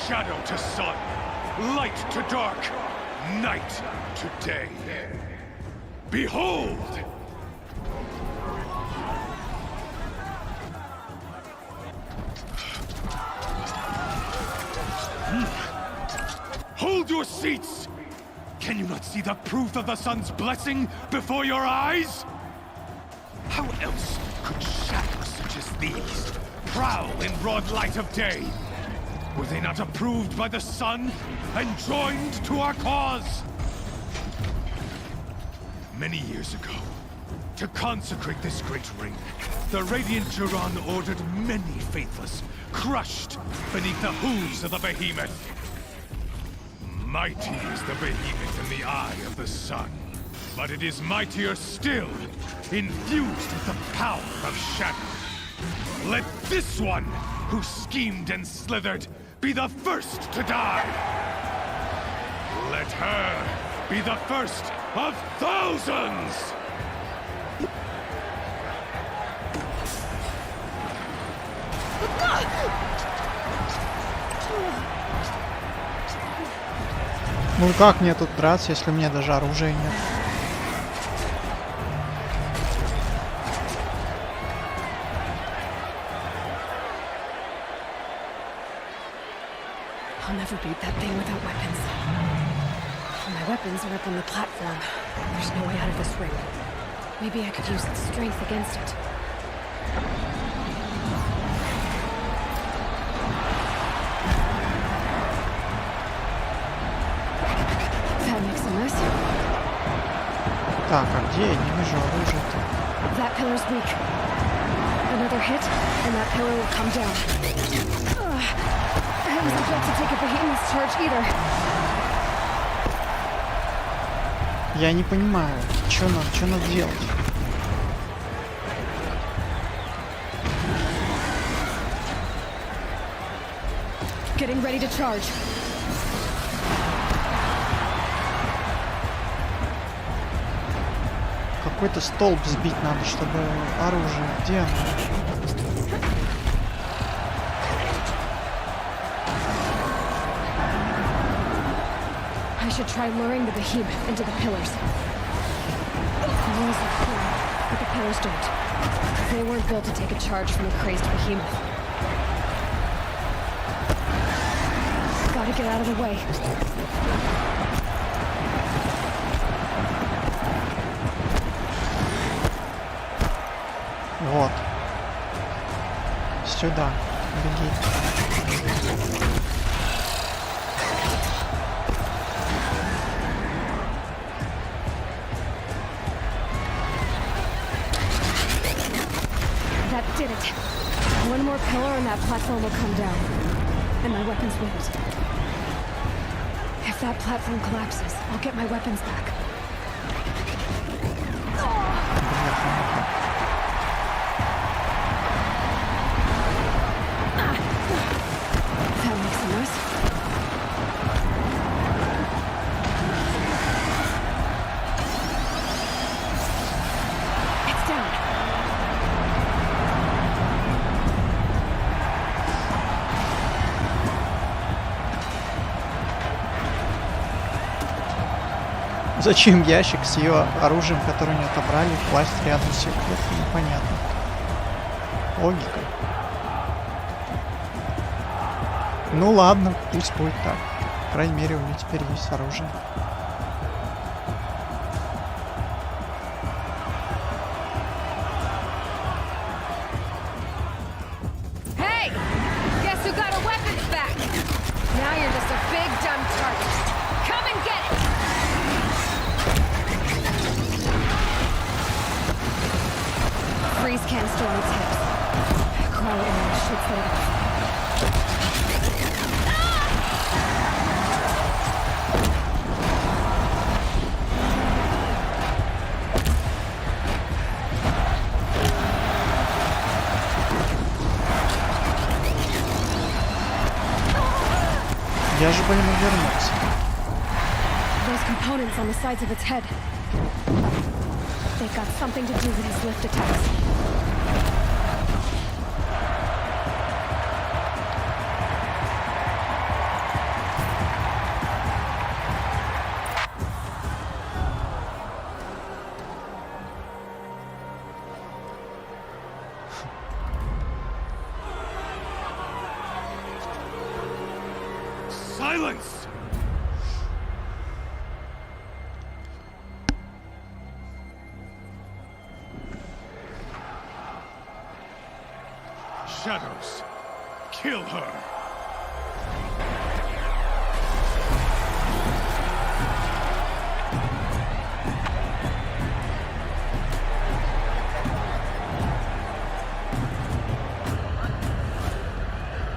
Speaker 21: Shadow to sun, light to dark, night to day. Behold! Hold your seats! Can you not see the proof of the sun's blessing before your eyes? How else could shadows such as these prowl in broad light of day? Were they not approved by the sun and joined to our cause? Many years ago, to consecrate this great ring, the Radiant Duran ordered many faithless, crushed beneath the hooves of the behemoth. Mighty is the behemoth in the eye of the sun, but it is mightier still, infused with the power of shadow. Let this one, who schemed and slithered, be the first to die. Let her be the first of thousands!
Speaker 1: Ну как мне тут драться, если мне даже оружия нет?
Speaker 2: I'll never beat that thing without weapons. My weapons are up on the platform. There's no way out of this ring. Maybe I could use its strength against it. That makes a mess.
Speaker 1: Так, а где я не вижу оружия-то?
Speaker 2: That pillar's weak. Another hit, and that pillar will come down. I wasn't built to take a behemoth's charge either.
Speaker 1: Я не понимаю, что надо делать?
Speaker 2: Getting ready to charge.
Speaker 1: Какой-то столб сбить надо, чтобы оружие. Где оно?
Speaker 2: I should try luring the behemoth into the pillars. The walls look firm, but the pillars don't. They weren't built to take a charge from a crazed behemoth. Gotta get out of the way.
Speaker 1: Вот. Сюда. Беги.
Speaker 2: That did it. One more pillar and that platform will come down. And my weapons won't. If that platform collapses, I'll get my weapons back.
Speaker 1: Зачем ящик с ее оружием, которое не отобрали, класть рядом с секретом? Непонятно. Логика. Ну ладно, пусть будет так. По крайней мере, у нее теперь есть оружие.
Speaker 2: Hey! Guess who got our weapons back? Now you're just a big dumb target. Come and get it! Freeze can store its hips. Cryo arrow shoots it off.
Speaker 1: Я же, блин, увернулся.
Speaker 2: Those components on the sides of its head. They've got something to do with his lift attacks.
Speaker 21: Silence! Shadows, kill her!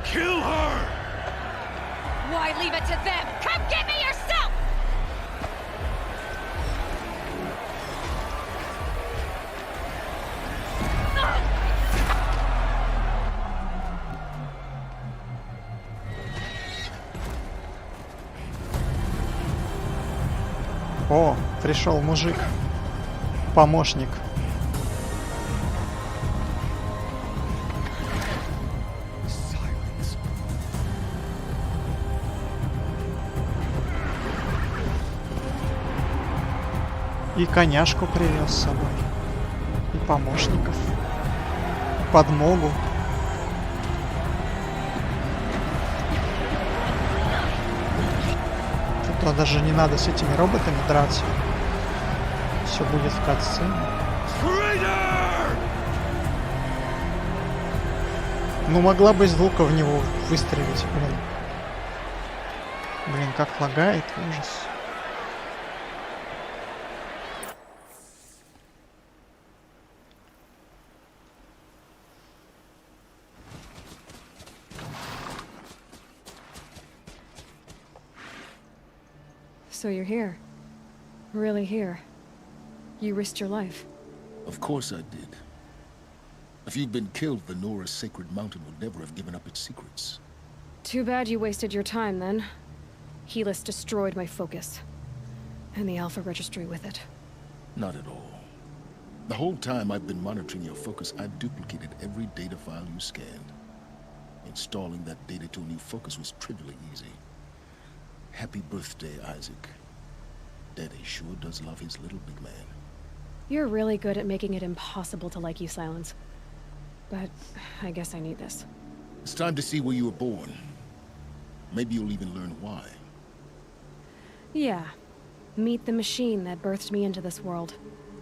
Speaker 21: Kill her!
Speaker 2: Why leave it to them? Come get me yourself!
Speaker 1: О, пришел мужик. Помощник. И коняшку привез с собой. И помощников. Подмогу. То даже не надо с этими роботами драться. Все будет в катсцене. Ну, могла бы из лука в него выстрелить, блин. Блин, как лагает, ужас.
Speaker 2: So you're here. Really here. You risked your life.
Speaker 5: Of course I did. If you'd been killed, the Nora's sacred mountain would never have given up its secrets.
Speaker 2: Too bad you wasted your time then. Helis destroyed my focus. And the Alpha Registry with it.
Speaker 5: Not at all. The whole time I've been monitoring your focus, I've duplicated every data file you scanned. Installing that data to a new focus was trivially easy. Happy birthday, Isaac. Daddy sure does love his little big man.
Speaker 2: You're really good at making it impossible to like you, Silence. But I guess I need this.
Speaker 5: It's time to see where you were born. Maybe you'll even learn why.
Speaker 2: Yeah. Meet the machine that birthed me into this world.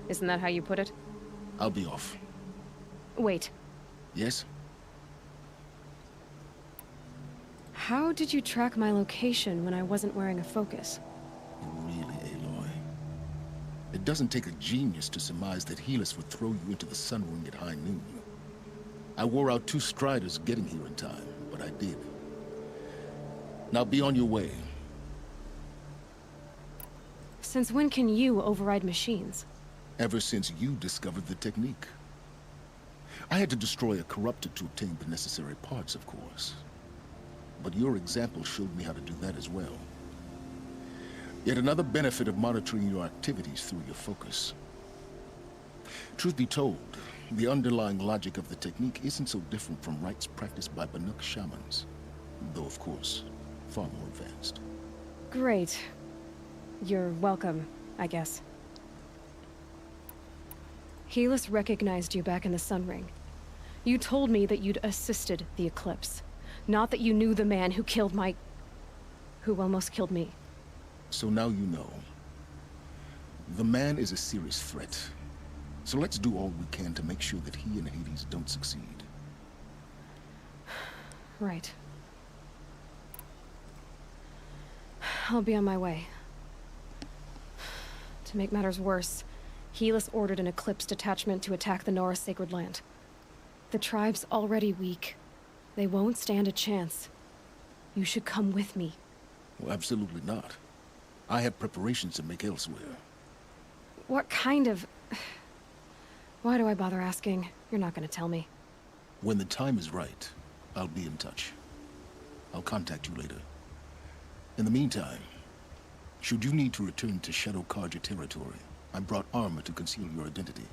Speaker 2: Isn't that how you put it?
Speaker 5: I'll be off.
Speaker 2: Wait.
Speaker 5: Yes?
Speaker 2: How did you track my location when I wasn't wearing a focus?
Speaker 5: Really, Aloy? It doesn't take a genius to surmise that Helis would throw you into the sun ring at high noon. I wore out 2 striders getting here in time, but I did. Now be on your way.
Speaker 2: Since when can you override machines?
Speaker 5: Ever since you discovered the technique. I had to destroy a corruptor to obtain the necessary parts, of course. But your example showed me how to do that as well. Yet another benefit of monitoring your activities through your focus. Truth be told, the underlying logic of the technique isn't so different from rites practiced by Banuk shamans. Though, of course, far more advanced.
Speaker 2: Great. You're welcome. I guess. Helis recognized you back in the Sun Ring. You told me that you'd assisted the eclipse, not that you knew the man who killed who almost killed me.
Speaker 5: So now you know. The man is a serious threat. So let's do all we can to make sure that he and Hades don't succeed.
Speaker 2: Right. I'll be on my way. To make matters worse, Helis ordered an Eclipse detachment to attack the Nora Sacred Land. The tribe's already weak. They won't stand a chance. You should come with me.
Speaker 5: Well, absolutely not. I have preparations to make elsewhere.
Speaker 2: What kind of... Why do I bother asking? You're not gonna tell me.
Speaker 5: When the time is right, I'll be in touch. I'll contact you later. In the meantime, should you need to return to Shadow Karja territory, I brought armor to conceal your identity.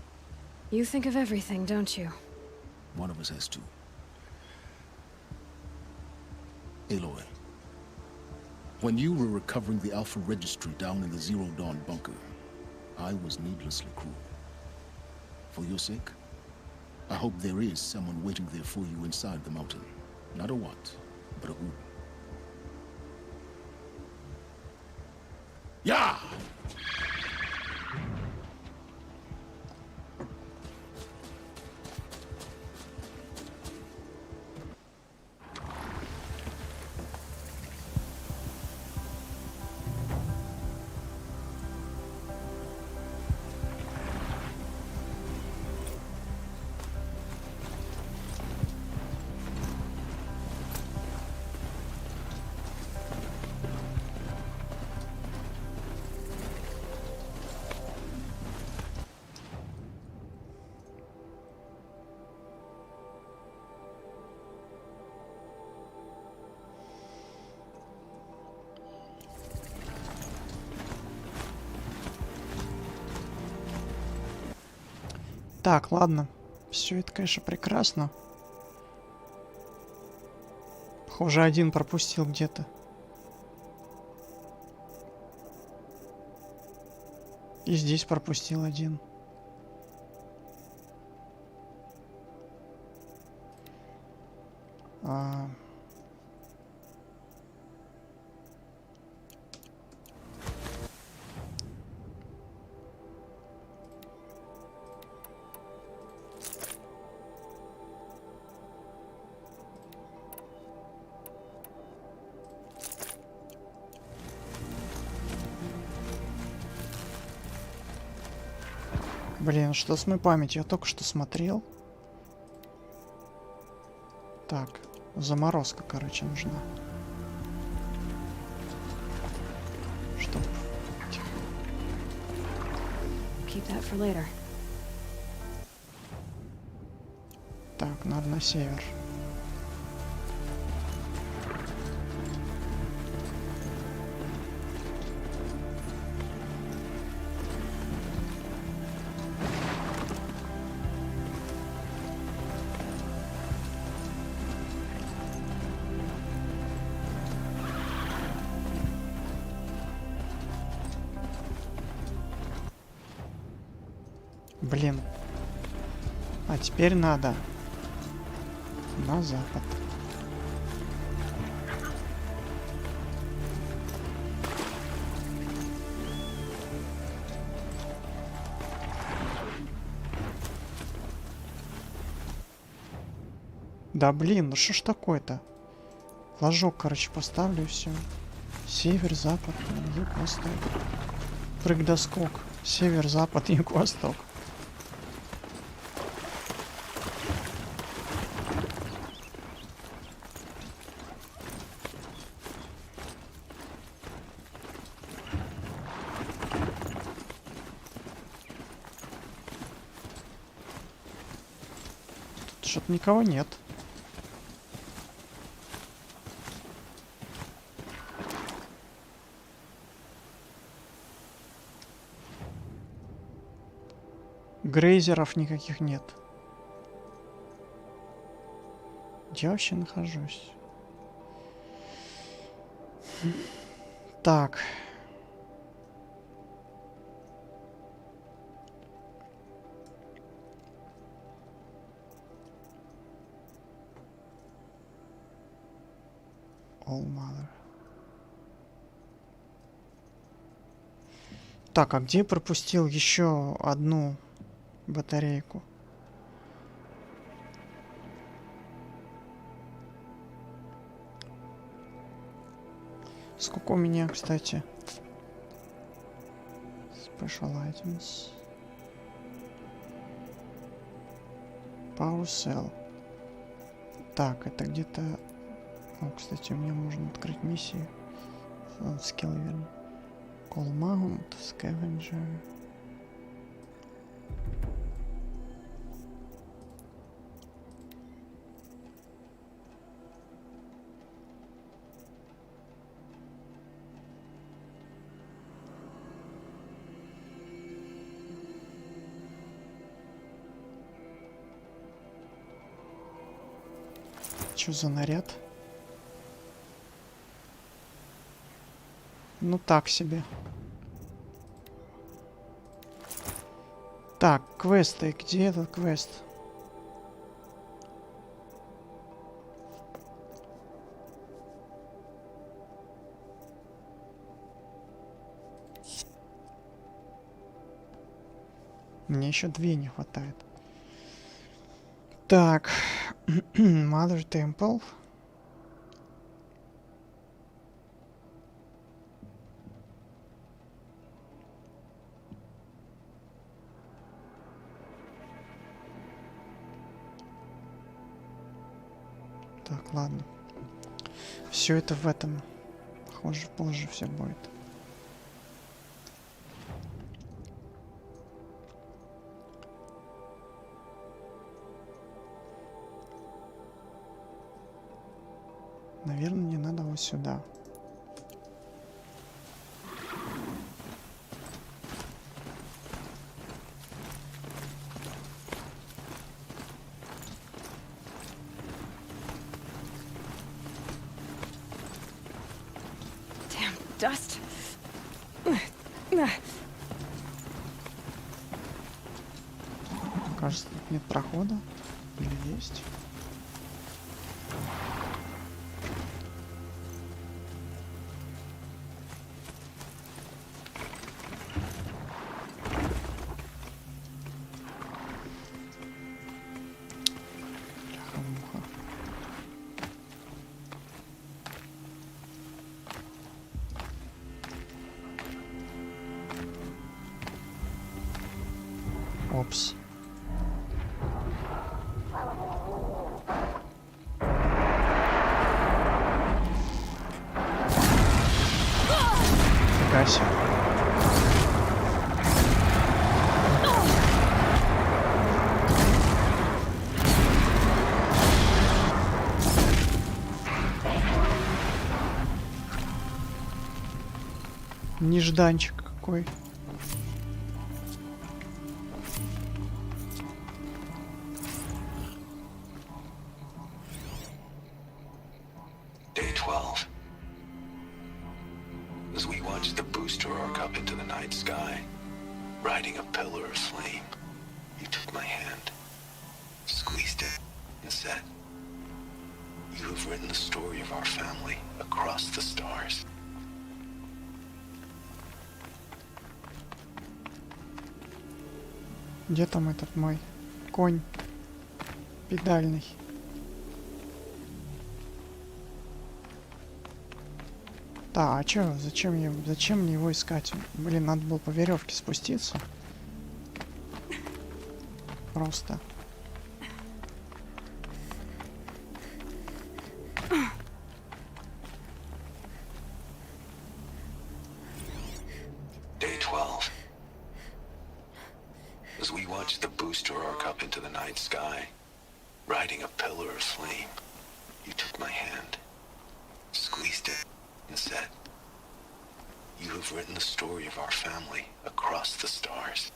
Speaker 2: You think of everything, don't you?
Speaker 5: One of us has to. Aloy, when you were recovering the Alpha Registry down in the Zero Dawn bunker, I was needlessly cruel. For your sake, I hope there is someone waiting there for you inside the mountain. Not a what, but a who. Yeah!
Speaker 1: Так, ладно. Все это, конечно, прекрасно. Похоже, один пропустил где-то. И здесь пропустил один. Блин, что с моей памятью? Я только что смотрел. Так, заморозка, короче, нужна. Чтоб...
Speaker 2: Keep that for later.
Speaker 1: Так, надо на север. Блин. А теперь надо на запад. Да блин, ну что ж такое-то? Флажок, короче, поставлю и все. Север, запад, юг, восток. Прыг-доскок. Север, запад, юг, восток. Тут что-то никого нет. Грейзеров никаких нет. Где я вообще нахожусь? Так. All Mother. Так, а где пропустил еще одну батарейку? Сколько у меня, кстати? Special items. Power Cell. Так, это где-то... О, кстати, у меня можно открыть миссии. Скиллы, вернее. Call Mount, Scavenger. Что за наряд? Ну так себе. Так, квесты. Где этот квест? Мне еще 2 не хватает. Так. Mother Temple. Так, ладно. Все это в этом. Похоже, позже все будет. Наверное, мне надо вот сюда.
Speaker 2: Damn dust.
Speaker 1: Кажется, тут нет прохода. Или есть? Опс. Фига себе. Нежданчик какой.
Speaker 14: Day 12. As we watched the booster arc up into the night sky, riding a pillar of flame, you took my hand, squeezed it, and said, "You have written the story of our family across the stars."
Speaker 1: Где там этот мой конь педальный? Да, а чё? Зачем мне его искать? Блин, надо было по веревке спуститься. Просто.
Speaker 14: Day 12. As we watched the booster arc up into the night sky, riding a pillar of flame, you took my hand, squeezed it, and said, "You have written the story of our family across the stars."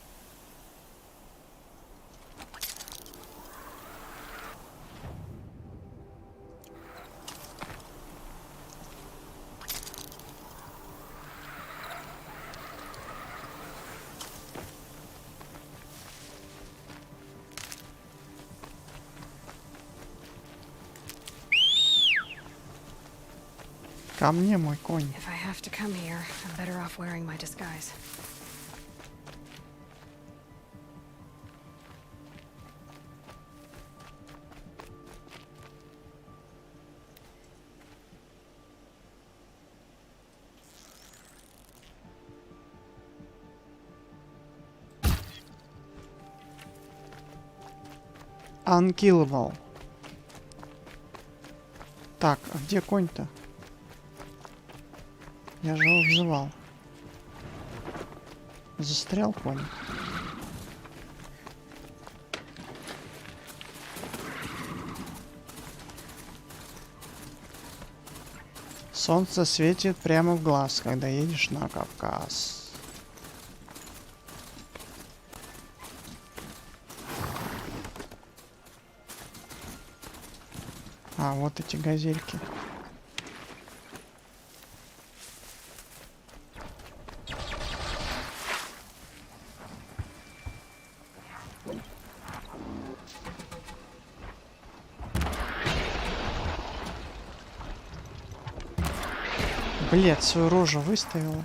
Speaker 1: Ко мне, мой конь.
Speaker 2: If I have to come here, I'm better off wearing my disguise.
Speaker 1: Unkillable. Так, а где конь-то? Я же его взывал. Застрял конь. Солнце светит прямо в глаз, когда едешь на Кавказ. А, вот эти газельки. Блять, свою рожу выставила.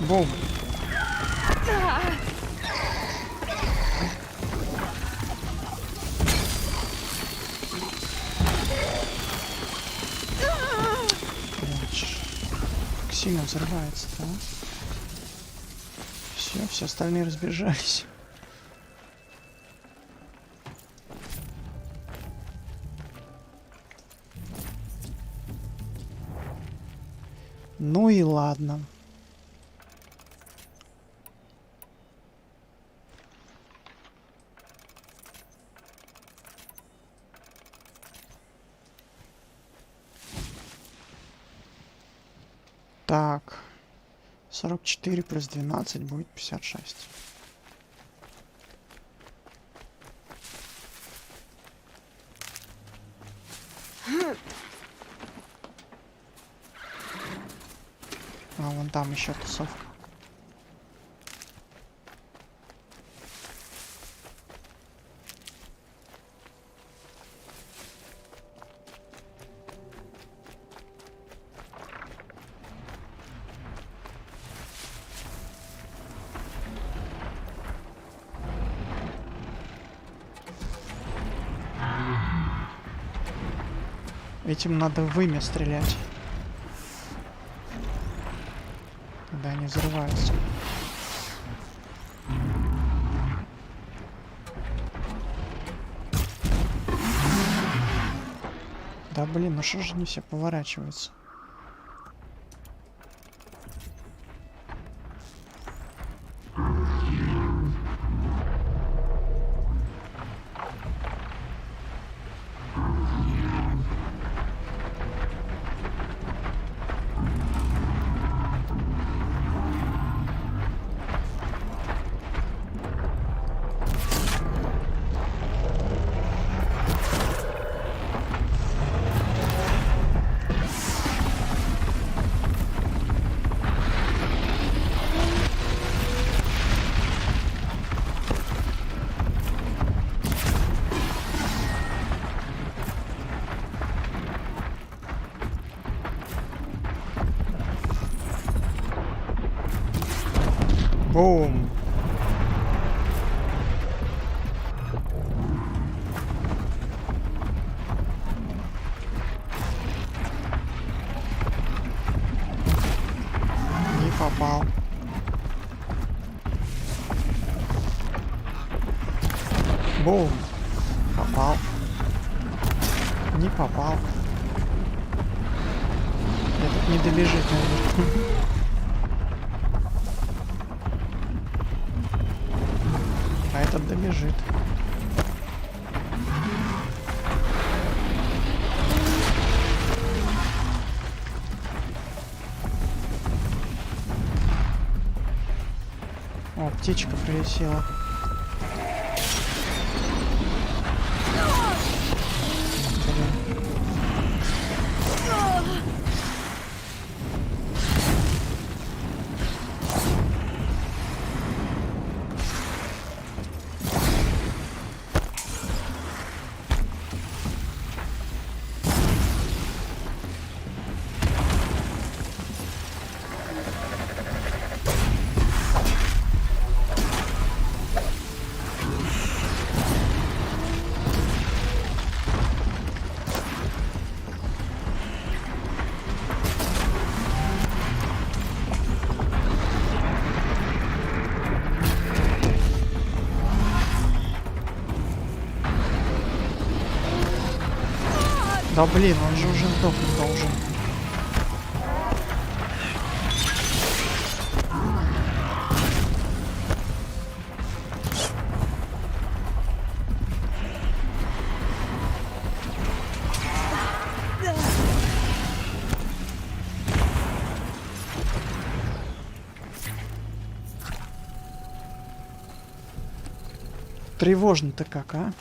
Speaker 1: Бум. Как сильно взрывается-то, а? Все остальные разбежались. Ну и ладно. Так, 44 плюс 12 будет 56. А вон там еще тусовка. Этим надо в имя стрелять. Когда они взрываются. Да блин, ну что же они все поворачиваются? Бум. Не попал. Бум. Попал. Не попал. Этот не добежит, наверное. А этот добежит. О, птичка прилетела. Да блин, он же уже сдохнуть должен. Тревожно-то как, а?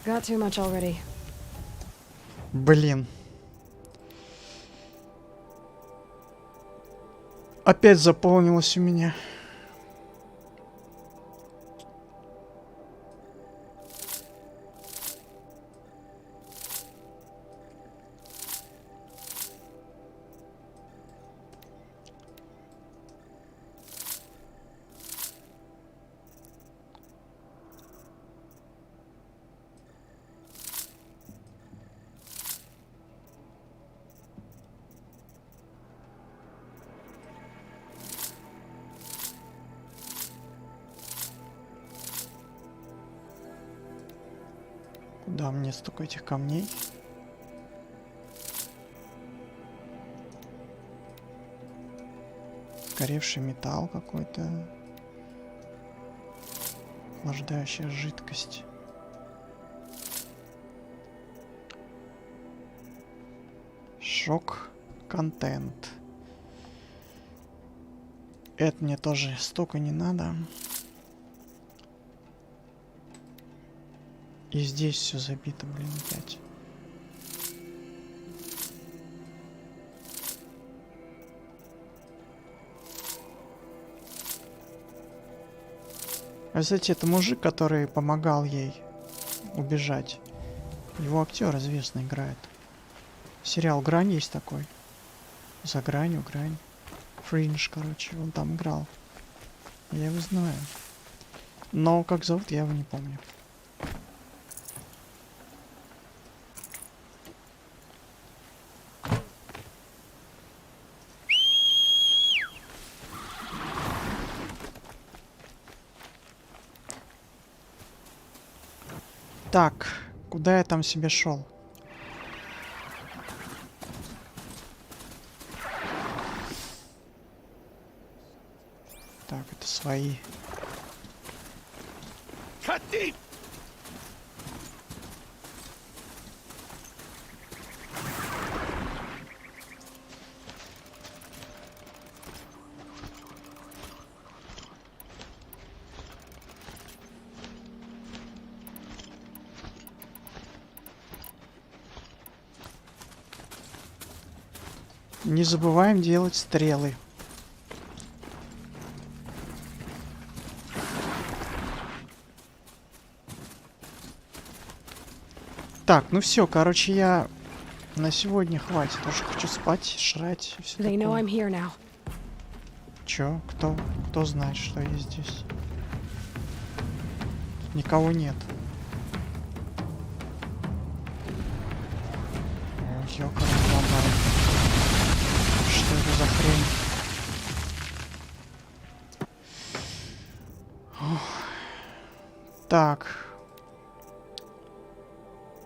Speaker 2: Got too much already.
Speaker 1: Блин. Опять заполнилось у меня. Куда мне столько этих камней? Сгоревший металл какой-то. Охлаждающая жидкость. Шок контент. Это мне тоже столько не надо. И здесь все забито, блин, опять. А, кстати, это мужик, который помогал ей убежать. Его актер известно играет. Сериал «Грань» есть такой. За гранью, грань. Фриндж, короче, он там играл. Я его знаю. Но как зовут, я его не помню. Так, куда я там себе шел? Так, это свои. Не забываем делать стрелы. Так, ну все, короче, я на сегодня хватит. Уже хочу спать, жрать и все такое. Чё? Кто знает, что я здесь? Тут никого нет. Ёкарный-бабай. Что это за хрень? Ох. Так.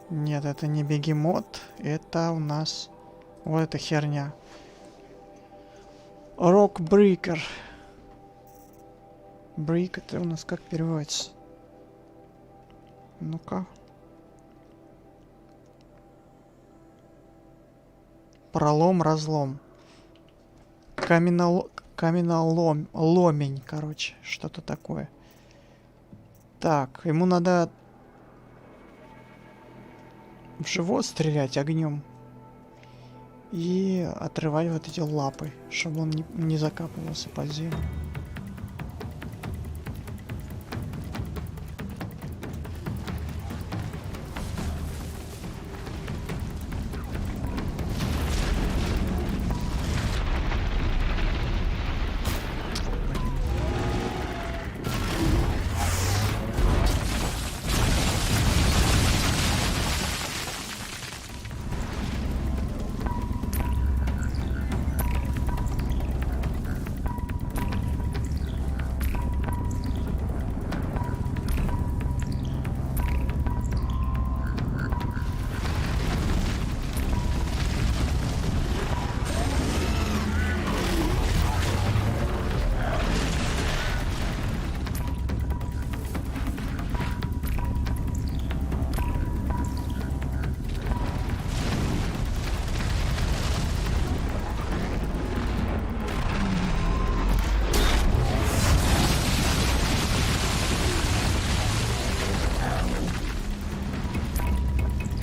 Speaker 1: Нет, это не бегемот. Это у нас... Вот эта херня. Рок-брикер. Брик это у нас как переводится? Ну-ка. Пролом, разлом. Каменоломень, короче. Что-то такое. Так, ему надо в живот стрелять огнем. И отрывать вот эти лапы, чтобы он не закапывался под землю.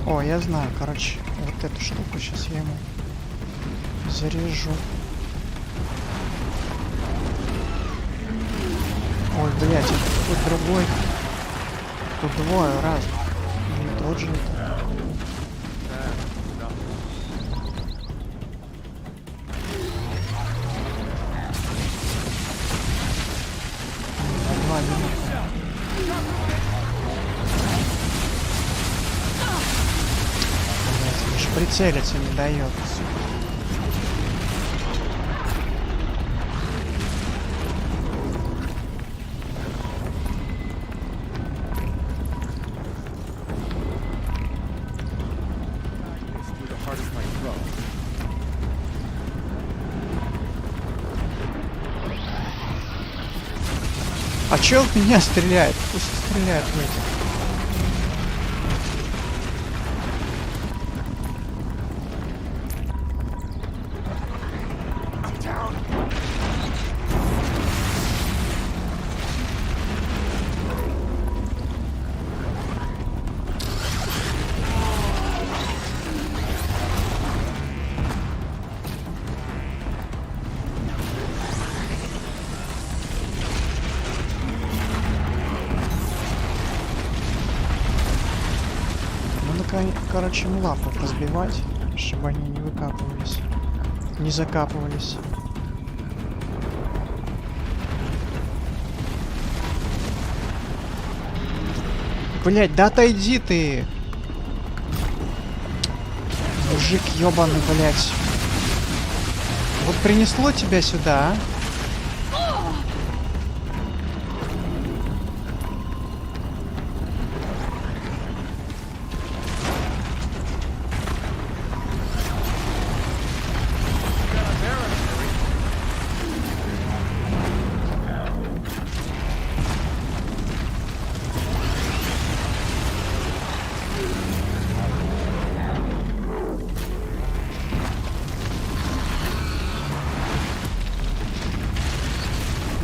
Speaker 1: О, я знаю, короче, вот эту штуку сейчас я ему заряжу. Ой, блядь, это какой-то другой. Тут двое разных. Не тот же это. Два минута. Прицелиться не дает. А чё в меня стреляет? Пусть стреляет в этих. Короче, лапы разбивать, чтобы они не выкапывались, не закапывались. Блять, да отойди ты! Мужик ёбаный, блять. Вот принесло тебя сюда, а?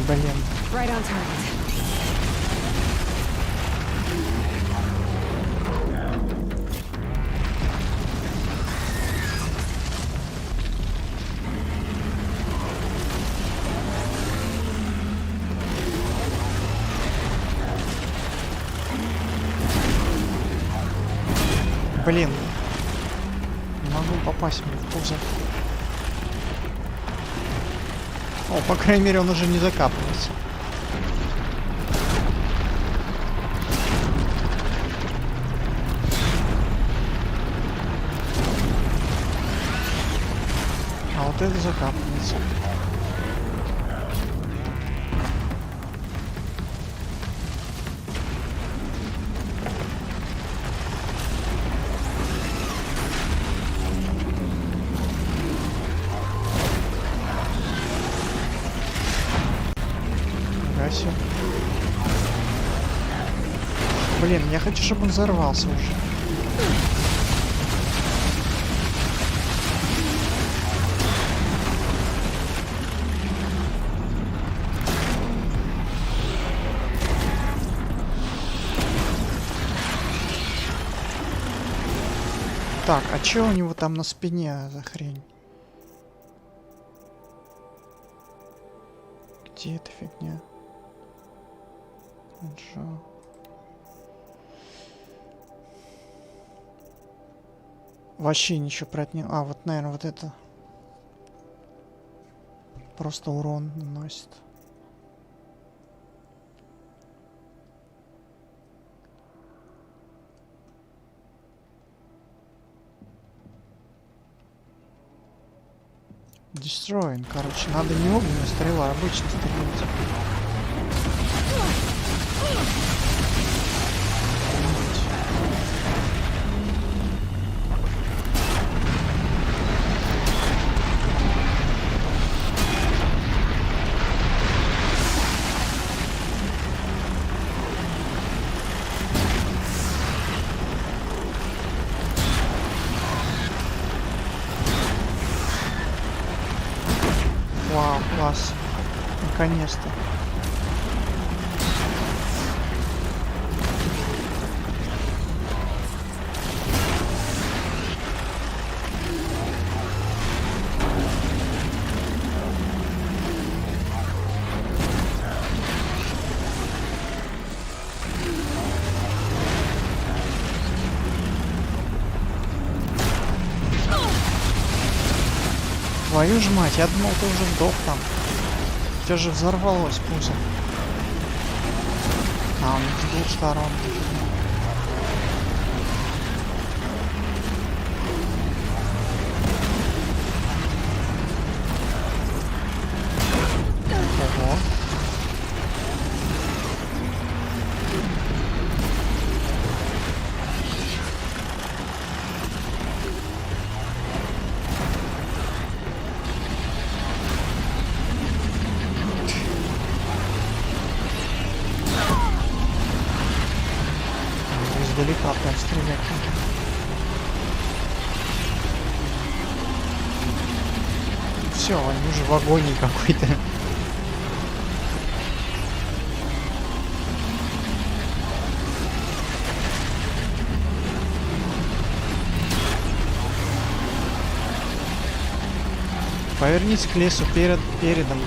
Speaker 1: Блин.
Speaker 2: Right on target.
Speaker 1: Блин. Не могу попасть мне в пузо. О, по крайней мере, он уже не закапывается. А вот это закапывается. Блин, я хочу, чтобы он взорвался уже. Так, а чё у него там на спине за хрень? Где эта фигня? Джо. Вообще ничего про это не... А, вот, наверное, вот это. Просто урон наносит. Destroying, короче, надо не огненная стрела, а обычно стрелять. Вау, класс. Наконец-то. Твою ж мать, я думал, ты уже сдох там. У тебя же взорвалось пузо. А, он с двух сторон. Ого. Издалека прям стрелять надо. Все, они уже в агонии какой-то. Повернись к лесу передом.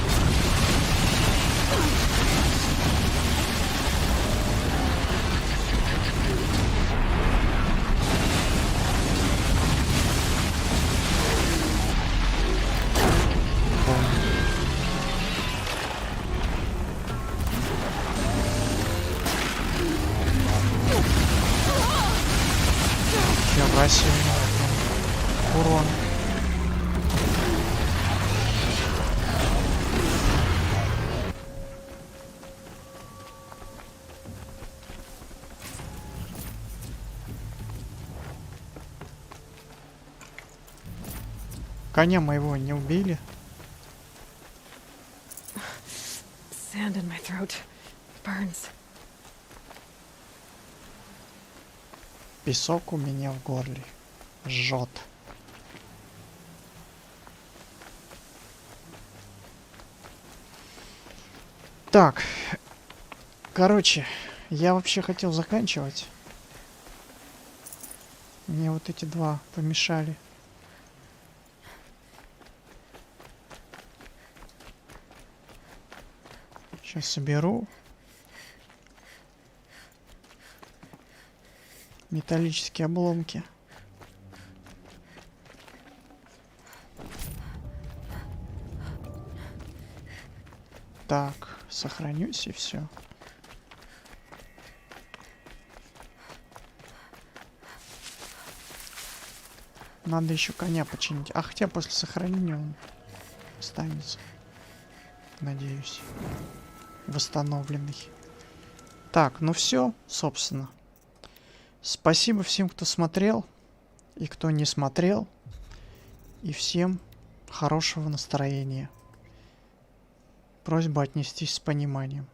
Speaker 1: Красивый урон. Коня моего не убили.
Speaker 2: Sand in my throat. Burns.
Speaker 1: Песок у меня в горле. Жжет. Так. Короче, я вообще хотел заканчивать. Мне вот эти два помешали. Сейчас соберу. Металлические обломки. Так, сохранюсь и все. Надо еще коня починить. А хотя после сохранения он останется. Надеюсь. Восстановленный. Так, ну все, собственно. Спасибо всем, кто смотрел и кто не смотрел. И всем хорошего настроения. Просьба отнестись с пониманием.